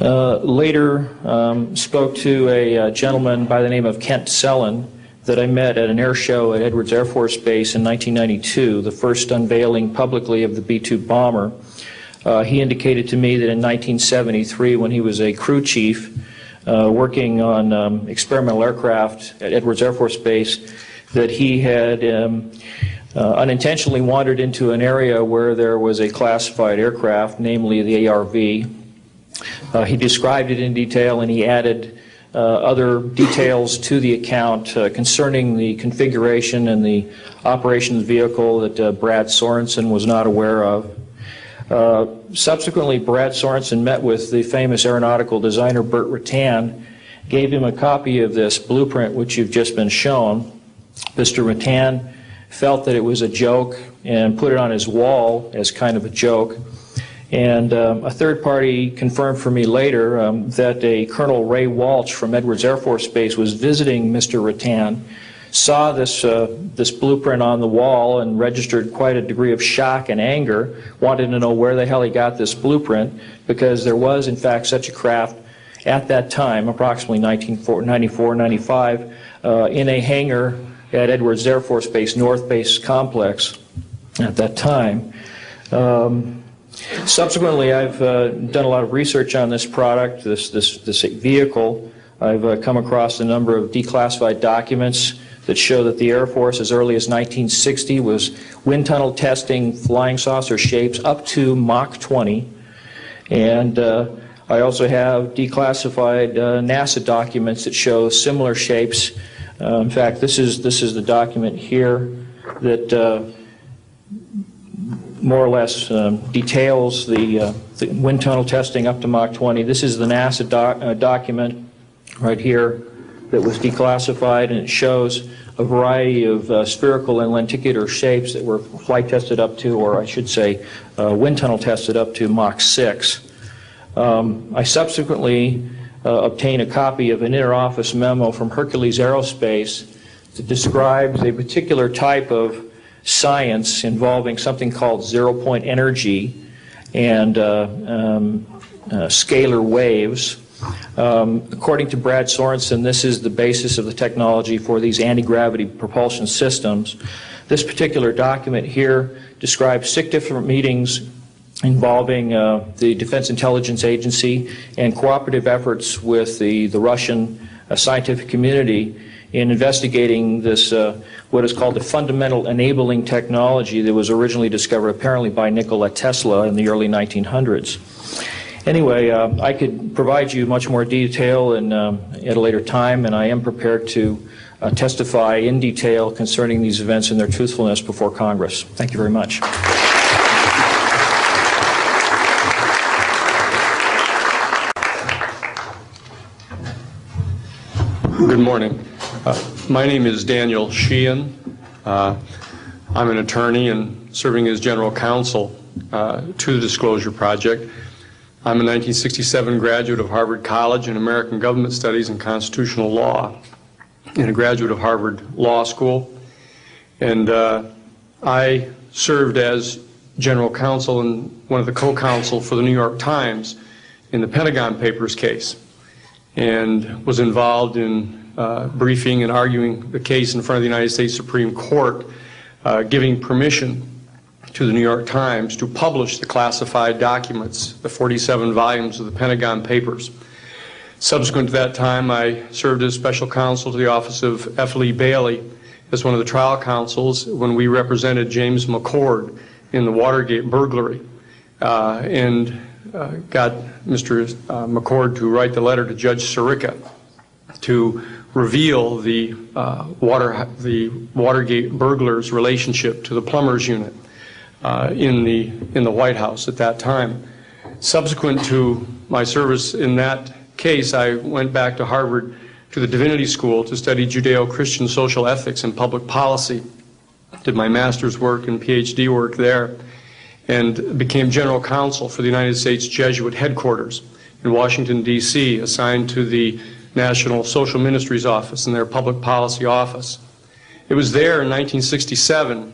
later spoke to a gentleman by the name of Kent Sellen that I met at an air show at Edwards Air Force Base in 1992, the first unveiling publicly of the B-2 bomber. He indicated to me that in 1973, when he was a crew chief working on experimental aircraft at Edwards Air Force Base, that he had unintentionally wandered into an area where there was a classified aircraft, namely the ARV. He described it in detail, and he added other details to the account concerning the configuration and the operation of the vehicle that Brad Sorensen was not aware of. Subsequently, Brad Sorensen met with the famous aeronautical designer Burt Rutan, gave him a copy of this blueprint which you've just been shown. Mr. Rutan felt that it was a joke and put it on his wall as kind of a joke. And a third party confirmed for me later that a Colonel Ray Walsh from Edwards Air Force Base was visiting Mr. Rutan, saw this blueprint on the wall and registered quite a degree of shock and anger, wanted to know where the hell he got this blueprint, because there was in fact such a craft at that time, approximately 1994-95, in a hangar at Edwards Air Force Base, North Base Complex at that time. Subsequently, I've done a lot of research on this product, this vehicle. I've come across a number of declassified documents that show that the Air Force, as early as 1960, was wind tunnel testing flying saucer shapes up to Mach 20. And I also have declassified NASA documents that show similar shapes. In fact, this is the document here that more or less details the wind tunnel testing up to Mach 20. This is the NASA document right here that was declassified, and it shows a variety of spherical and lenticular shapes that were flight tested up to, or I should say wind tunnel tested up to Mach 6. I subsequently obtained a copy of an interoffice memo from Hercules Aerospace that describes a particular type of science involving something called zero-point energy and scalar waves. According to Brad Sorensen, this is the basis of the technology for these anti-gravity propulsion systems. This particular document here describes 6 different meetings involving the Defense Intelligence Agency and cooperative efforts with the Russian scientific community in investigating this, what is called the fundamental enabling technology that was originally discovered apparently by Nikola Tesla in the early 1900s. Anyway, I could provide you much more detail at a later time, and I am prepared to testify in detail concerning these events and their truthfulness before Congress. Thank you very much. Good morning. My name is Daniel Sheehan. I'm an attorney and serving as general counsel to the Disclosure Project. I'm a 1967 graduate of Harvard College in American Government Studies and Constitutional Law, and a graduate of Harvard Law School. And I served as general counsel and one of the co-counsel for the New York Times in the Pentagon Papers case, and was involved in briefing and arguing the case in front of the United States Supreme Court, giving permission to the New York Times to publish the classified documents, the 47 volumes of the Pentagon Papers. Subsequent to that time, I served as special counsel to the office of F. Lee Bailey as one of the trial counsels when we represented James McCord in the Watergate burglary, and got Mr. McCord to write the letter to Judge Sirica to reveal the Watergate burglars' relationship to the plumbers unit in the White House at that time. Subsequent to my service in that case, I went back to Harvard to the Divinity School to study Judeo-Christian social ethics and public policy. Did my master's work and PhD work there, and became general counsel for the United States Jesuit headquarters in Washington, D.C., assigned to the National Social Ministries Office and their public policy office. It was there in 1977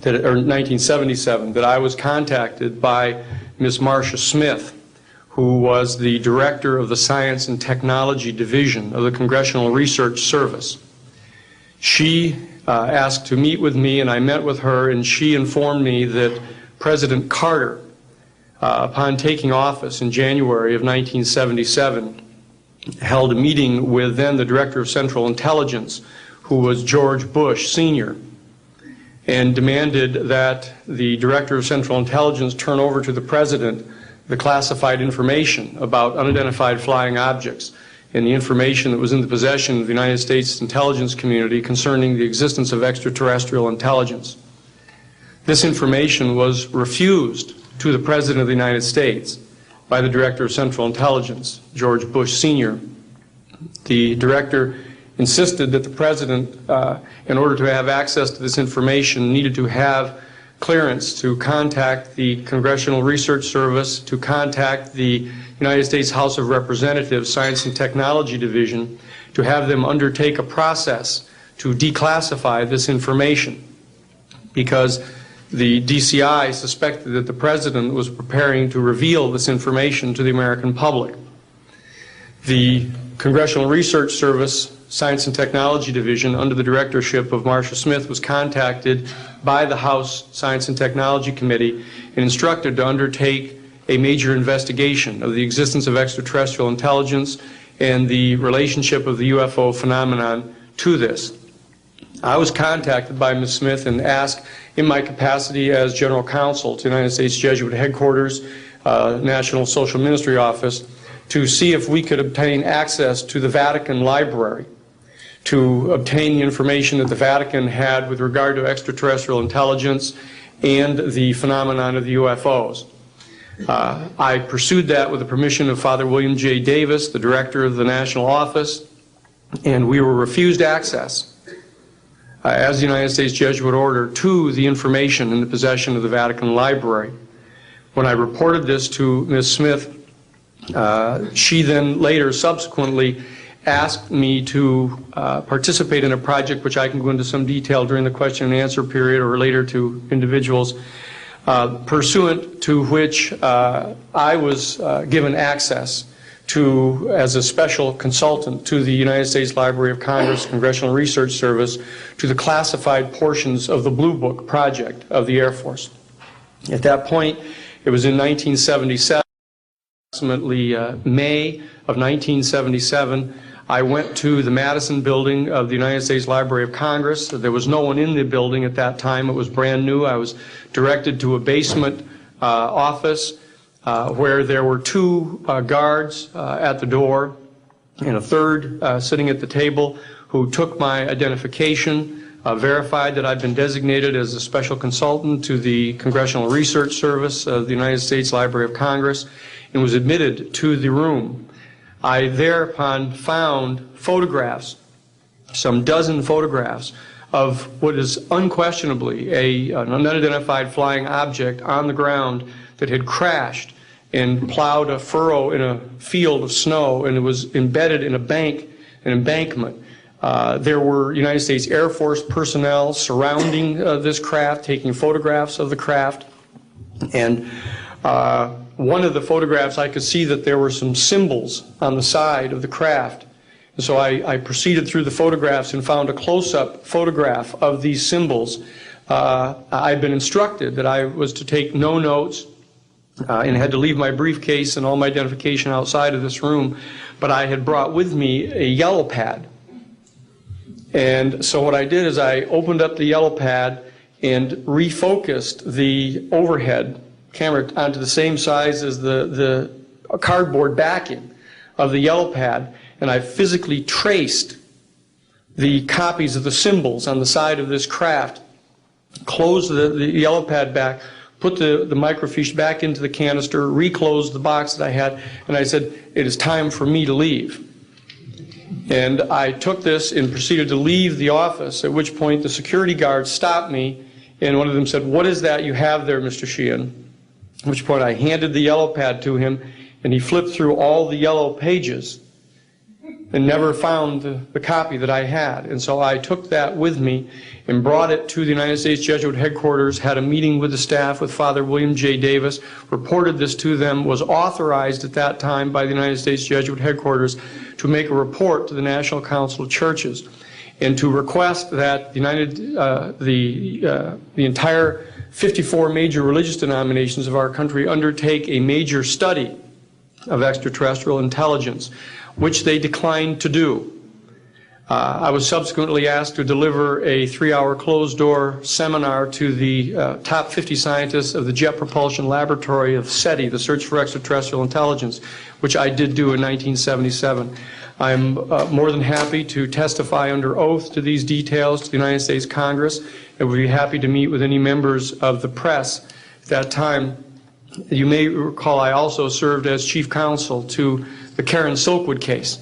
that I was contacted by Ms. Marcia Smith, who was the director of the Science and Technology Division of the Congressional Research Service. She asked to meet with me, and I met with her, and she informed me that President Carter, upon taking office in January of 1977, held a meeting with then the Director of Central Intelligence, who was George Bush Sr., and demanded that the Director of Central Intelligence turn over to the President the classified information about unidentified flying objects and the information that was in the possession of the United States intelligence community concerning the existence of extraterrestrial intelligence. This information was refused to the President of the United States by the Director of Central Intelligence, George Bush Sr. The Director insisted that the President, in order to have access to this information, needed to have clearance to contact the Congressional Research Service, to contact the United States House of Representatives Science and Technology Division, to have them undertake a process to declassify this information, because the DCI suspected that the President was preparing to reveal this information to the American public. The Congressional Research Service Science and Technology Division, under the directorship of Marcia Smith, was contacted by the House Science and Technology Committee and instructed to undertake a major investigation of the existence of extraterrestrial intelligence and the relationship of the UFO phenomenon to this. I was contacted by Ms. Smith and asked, in my capacity as General Counsel to the United States Jesuit Headquarters, National Social Ministry Office, to see if we could obtain access to the Vatican Library, to obtain the information that the Vatican had with regard to extraterrestrial intelligence and the phenomenon of the UFOs. I pursued that with the permission of Father William J. Davis, the director of the National Office, and we were refused access as the United States Jesuit Order to the information in the possession of the Vatican Library. When I reported this to Ms. Smith, she then later subsequently asked me to participate in a project which I can go into some detail during the question and answer period or later to individuals, pursuant to which I was given access to, as a special consultant to the United States Library of Congress Congressional Research Service, to the classified portions of the Blue Book project of the Air Force. At that point, it was in 1977, approximately May of 1977, I went to the Madison building of the United States Library of Congress. There was no one in the building at that time. It was brand new. I was directed to a basement office where there were two guards at the door and a third sitting at the table who took my identification, verified that I'd been designated as a special consultant to the Congressional Research Service of the United States Library of Congress, and was admitted to the room. I thereupon found photographs, some dozen photographs, of what is unquestionably an unidentified flying object on the ground that had crashed and plowed a furrow in a field of snow, and it was embedded in an embankment. There were United States Air Force personnel surrounding this craft, taking photographs of the craft. And one of the photographs, I could see that there were some symbols on the side of the craft. And so I proceeded through the photographs and found a close-up photograph of these symbols. I'd been instructed that I was to take no notes and had to leave my briefcase and all my identification outside of this room, but I had brought with me a yellow pad. And so what I did is I opened up the yellow pad and refocused the overhead camera onto the same size as the cardboard backing of the yellow pad, and I physically traced the copies of the symbols on the side of this craft, closed the yellow pad back, put the microfiche back into the canister, reclosed the box that I had, and I said, "It is time for me to leave." And I took this and proceeded to leave the office, at which point the security guards stopped me, and one of them said, "What is that you have there, Mr. Sheehan?" At which point I handed the yellow pad to him, and he flipped through all the yellow pages and never found the copy that I had. And so I took that with me and brought it to the United States Jesuit Headquarters, had a meeting with the staff, with Father William J. Davis, reported this to them, was authorized at that time by the United States Jesuit Headquarters to make a report to the National Council of Churches and to request that the entire 54 major religious denominations of our country undertake a major study of extraterrestrial intelligence. which they declined to do. I was subsequently asked to deliver a 3-hour closed-door seminar to the top 50 scientists of the Jet Propulsion Laboratory of SETI, the Search for Extraterrestrial Intelligence, which I did do in 1977. I'm more than happy to testify under oath to these details to the United States Congress, and would be happy to meet with any members of the press at that time. You may recall I also served as chief counsel to the Karen Silkwood case,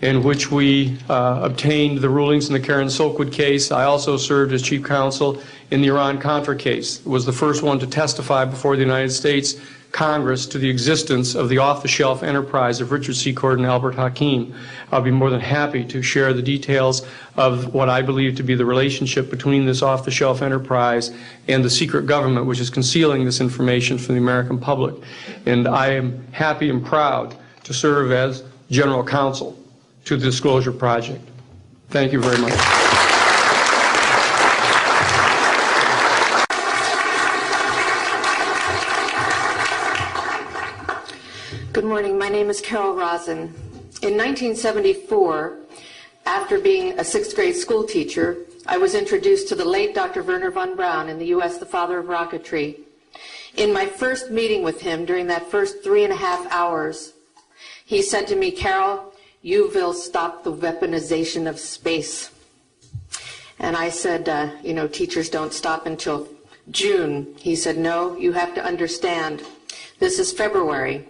in which we obtained the rulings in the Karen Silkwood case. I also served as chief counsel in the Iran-Contra case. Was the first one to testify before the United States Congress to the existence of the off-the-shelf enterprise of Richard Secord and Albert Hakim. I'll be more than happy to share the details of what I believe to be the relationship between this off-the-shelf enterprise and the secret government, which is concealing this information from the American public. And I am happy and proud to serve as general counsel to the Disclosure Project. Thank you very much. Good morning. My name is Carol Rosen. In 1974, after being a 6th grade school teacher, I was introduced to the late Dr. Wernher von Braun, in the U.S., the father of rocketry. In my first meeting with him, during that first 3.5 hours, he said to me, "Carol, you will stop the weaponization of space." And I said, you know, teachers don't stop until June. He said, "No, you have to understand. This is February,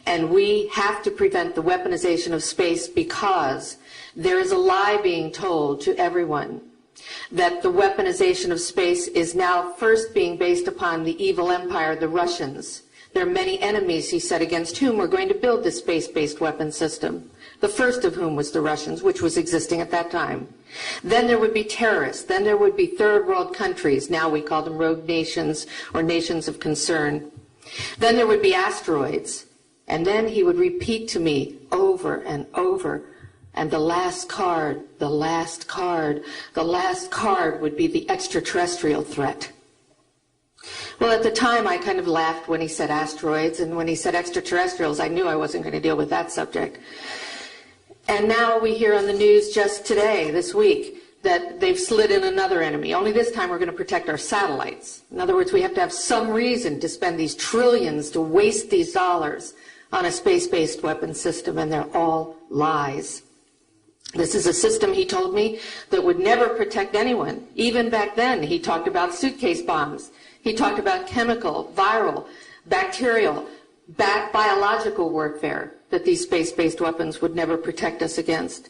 and we have to prevent the weaponization of space because there is a lie being told to everyone that the weaponization of space is now first being based upon the evil empire, the Russians. There are many enemies," he said, "against whom we're going to build this space-based weapon system. The first of whom was the Russians, which was existing at that time. Then there would be terrorists. Then there would be third world countries. Now we call them rogue nations or nations of concern. Then there would be asteroids." And then he would repeat to me over and over, "And the last card, the last card, the last card would be the extraterrestrial threat." Well, at the time, I kind of laughed when he said asteroids, and when he said extraterrestrials, I knew I wasn't going to deal with that subject. And now we hear on the news just today, this week, that they've slid in another enemy. Only this time we're going to protect our satellites. In other words, we have to have some reason to spend these trillions, to waste these dollars on a space-based weapon system, and they're all lies. This is a system, he told me, that would never protect anyone. Even back then, he talked about suitcase bombs. He talked about chemical, viral, bacterial, biological warfare, that these space-based weapons would never protect us against.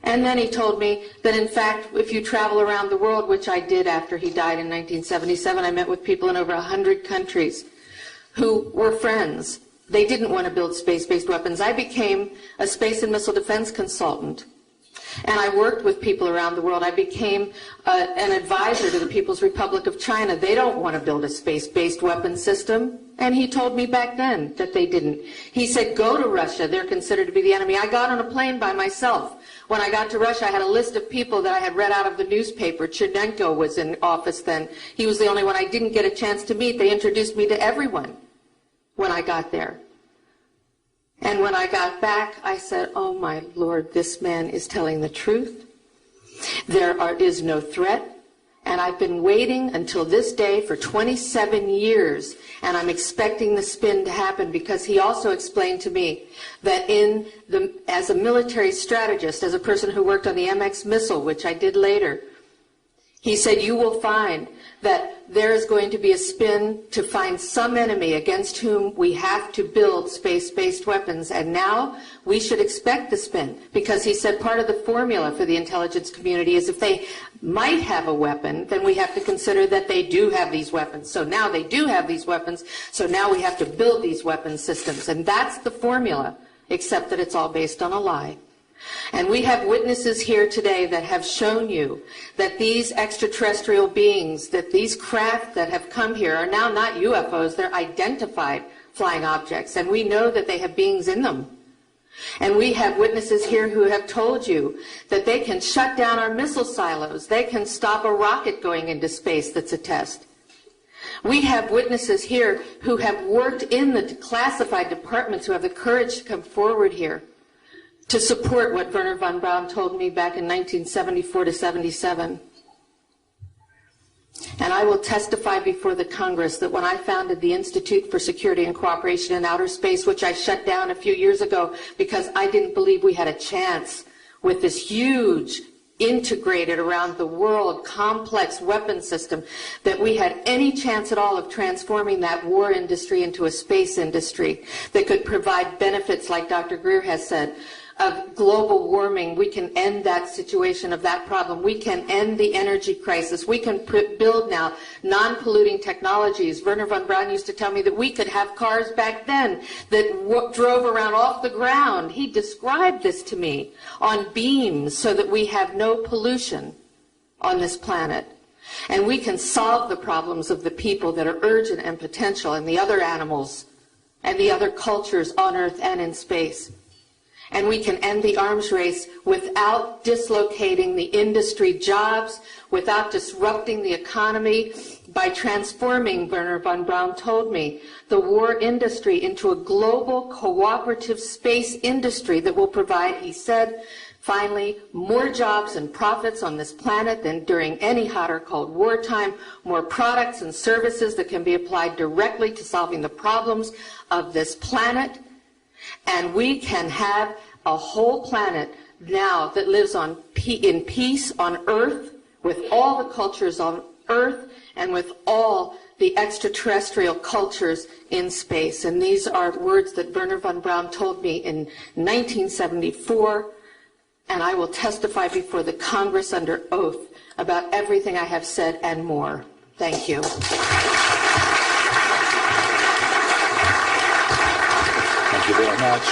And then he told me that, in fact, if you travel around the world, which I did after he died in 1977, I met with people in over 100 countries who were friends. They didn't want to build space-based weapons. I became a space and missile defense consultant, and I worked with people around the world. I became an advisor to the People's Republic of China. They don't want to build a space-based weapon system. And he told me back then that they didn't. He said, "Go to Russia. They're considered to be the enemy." I got on a plane by myself. When I got to Russia, I had a list of people that I had read out of the newspaper. Chernenko was in office then. He was the only one I didn't get a chance to meet. They introduced me to everyone when I got there. And when I got back, I said, "Oh my Lord, this man is telling the truth. There is no threat." And I've been waiting until this day for 27 years, and I'm expecting the spin to happen, because he also explained to me that as a military strategist, as a person who worked on the MX missile, which I did later, he said, "You will find that there is going to be a spin to find some enemy against whom we have to build space-based weapons." And now we should expect the spin, because he said part of the formula for the intelligence community is if they might have a weapon, then we have to consider that they do have these weapons. So now they do have these weapons, so now we have to build these weapon systems. And that's the formula, except that it's all based on a lie. And we have witnesses here today that have shown you that these extraterrestrial beings, that these craft that have come here are now not UFOs, they're identified flying objects, and we know that they have beings in them. And we have witnesses here who have told you that they can shut down our missile silos, they can stop a rocket going into space that's a test. We have witnesses here who have worked in the classified departments, who have the courage to come forward here to support what Wernher von Braun told me back in 1974 to 77. And I will testify before the Congress that when I founded the Institute for Security and Cooperation in Outer Space, which I shut down a few years ago because I didn't believe we had a chance with this huge, integrated around the world, complex weapon system, that we had any chance at all of transforming that war industry into a space industry that could provide benefits, like Dr. Greer has said, of global warming. We can end that situation of that problem. We can end the energy crisis. We can build now non-polluting technologies. Wernher von Braun used to tell me that we could have cars back then that drove around off the ground. He described this to me on beams so that we have no pollution on this planet. And we can solve the problems of the people that are urgent and potential, and the other animals and the other cultures on Earth and in space. And we can end the arms race without dislocating the industry jobs, without disrupting the economy, by transforming, Wernher von Braun told me, the war industry into a global cooperative space industry that will provide, he said, finally, more jobs and profits on this planet than during any hot or cold wartime, more products and services that can be applied directly to solving the problems of this planet. And we can have a whole planet now that lives in peace on Earth, with all the cultures on Earth and with all the extraterrestrial cultures in space. And these are words that Wernher von Braun told me in 1974, and I will testify before the Congress under oath about everything I have said and more. Thank you. Thank you very much.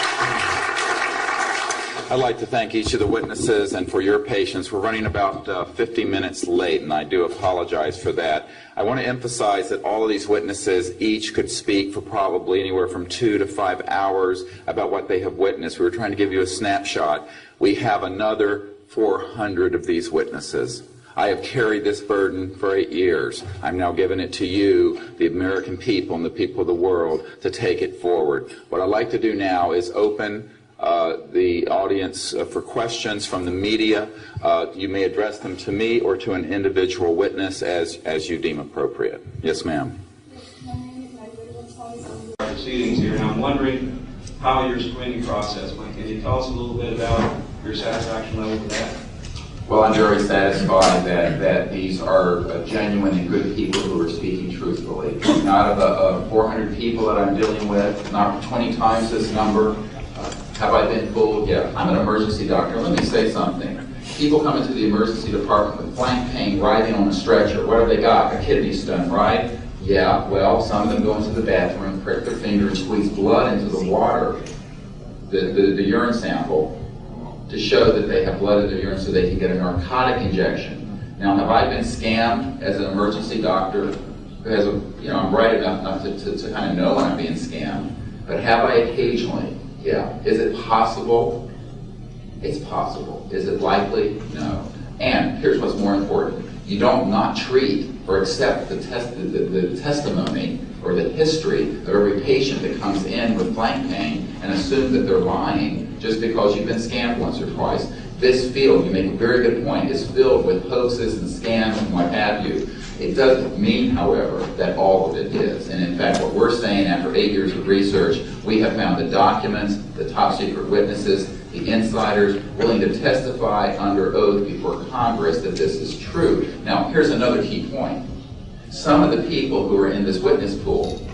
I'd like to thank each of the witnesses and for your patience. We're running about 50 minutes late, and I do apologize for that. I want to emphasize that all of these witnesses each could speak for probably anywhere from 2 to 5 hours about what they have witnessed. We were trying to give you a snapshot. We have another 400 of these witnesses. I have carried this burden for 8 years. I'm now giving it to you, the American people and the people of the world, to take it forward. What I'd like to do now is open the audience for questions from the media. You may address them to me or to an individual witness as you deem appropriate. Yes, ma'am. Proceedings here, and I'm wondering how your screening process went. Can you tell us a little bit about your satisfaction level with that? Well, I'm very satisfied that these are genuine and good people who are speaking truthfully. Out of the 400 people that I'm dealing with, not 20 times this number, have I been fooled? Yeah. I'm an emergency doctor. Let me say something. People come into the emergency department with flank pain, writhing on a stretcher. What have they got? A kidney stone, right? Yeah, well, some of them go into the bathroom, prick their finger, and squeeze blood into the water, the urine sample, to show that they have blood in their urine so they can get a narcotic injection. Now, have I been scammed as an emergency doctor who has I'm bright enough to kind of know when I'm being scammed, but have I occasionally? Yeah. Is it possible? It's possible. Is it likely? No. And here's what's more important. You don't not treat or accept the testimony or the history of every patient that comes in with flank pain and assume that they're lying just because you've been scammed once or twice. This field, you make a very good point, is filled with hoaxes and scams and what have you. It doesn't mean, however, that all of it is. And in fact, what we're saying after 8 years of research, we have found the documents, the top secret witnesses, the insiders willing to testify under oath before Congress that this is true. Now, here's another key point. Some of the people who are in this witness pool,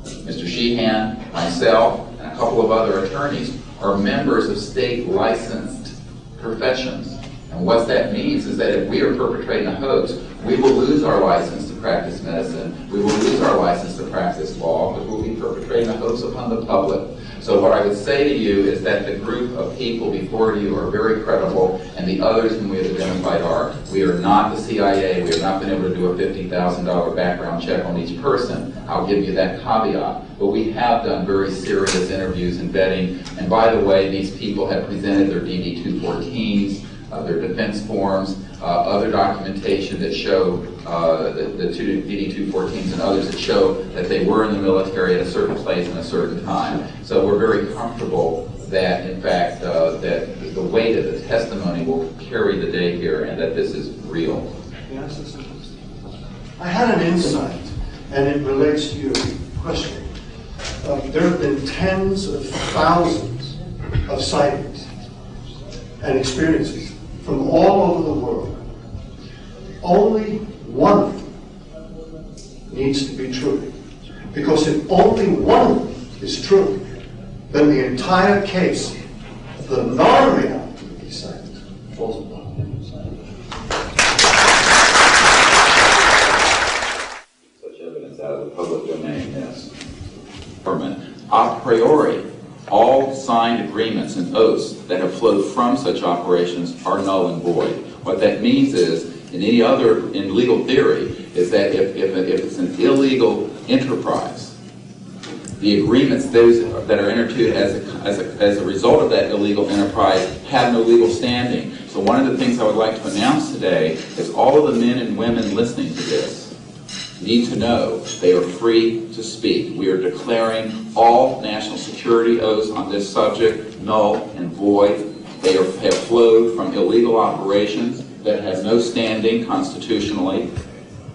Mr. Sheehan, myself, and a couple of other attorneys, are members of state licensed professions. And what that means is that if we are perpetrating a hoax, we will lose our license to practice medicine, we will lose our license to practice law, but we'll be perpetrating a hoax upon the public. So what I would say to you is that the group of people before you are very credible, and the others whom we have identified are. We are not the CIA. We have not been able to do a $50,000 background check on each person. I'll give you that caveat. But we have done very serious interviews and vetting. And by the way, these people have presented their DD-214s, their defense forms, other documentation that show the two DD-214s and others that show that they were in the military at a certain place and a certain time. So we're very comfortable that, in fact, that the weight of the testimony will carry the day here and that this is real? I had an insight, and it relates to your question. There have been tens of thousands of sightings and experiences from all over the world. Only one of them needs to be true. Because if only one of them is true, then the entire case of the non-reality of these sightings falls apart. Such evidence out of the public domain, yes. A priori, all signed agreements and oaths that have flowed from such operations are null and void. What that means is, in legal theory, is that if it's an illegal enterprise, the agreements those that are entered into as a result of that illegal enterprise have no legal standing. So one of the things I would like to announce today is all of the men and women listening to this need to know they are free to speak. We are declaring all national security oaths on this subject null and void. They have flowed from illegal operations that have no standing constitutionally.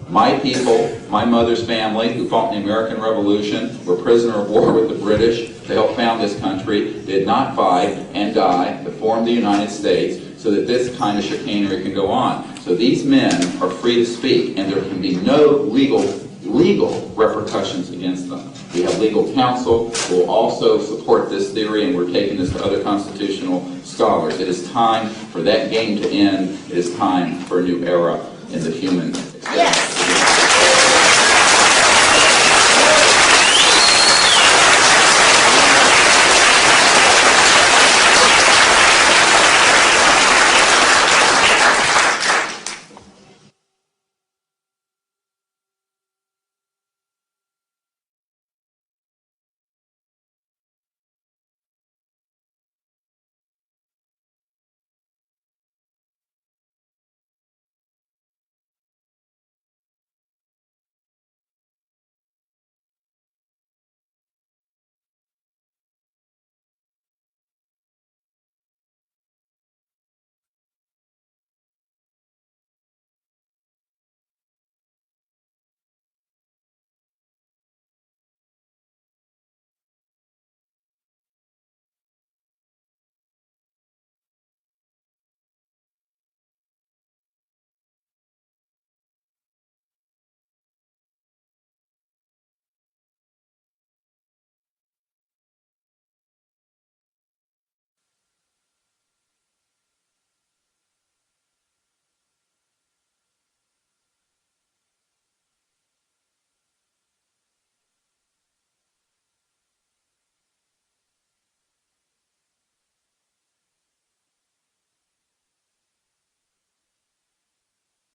My people, my mother's family, who fought in the American Revolution, were prisoner of war with the British to help found this country, did not fight and die to form the United States so that this kind of chicanery can go on. So these men are free to speak, and there can be no legal repercussions against them. We have legal counsel who will also support this theory, and we're taking this to other constitutional scholars. It is time for that game to end. It is time for a new era in the human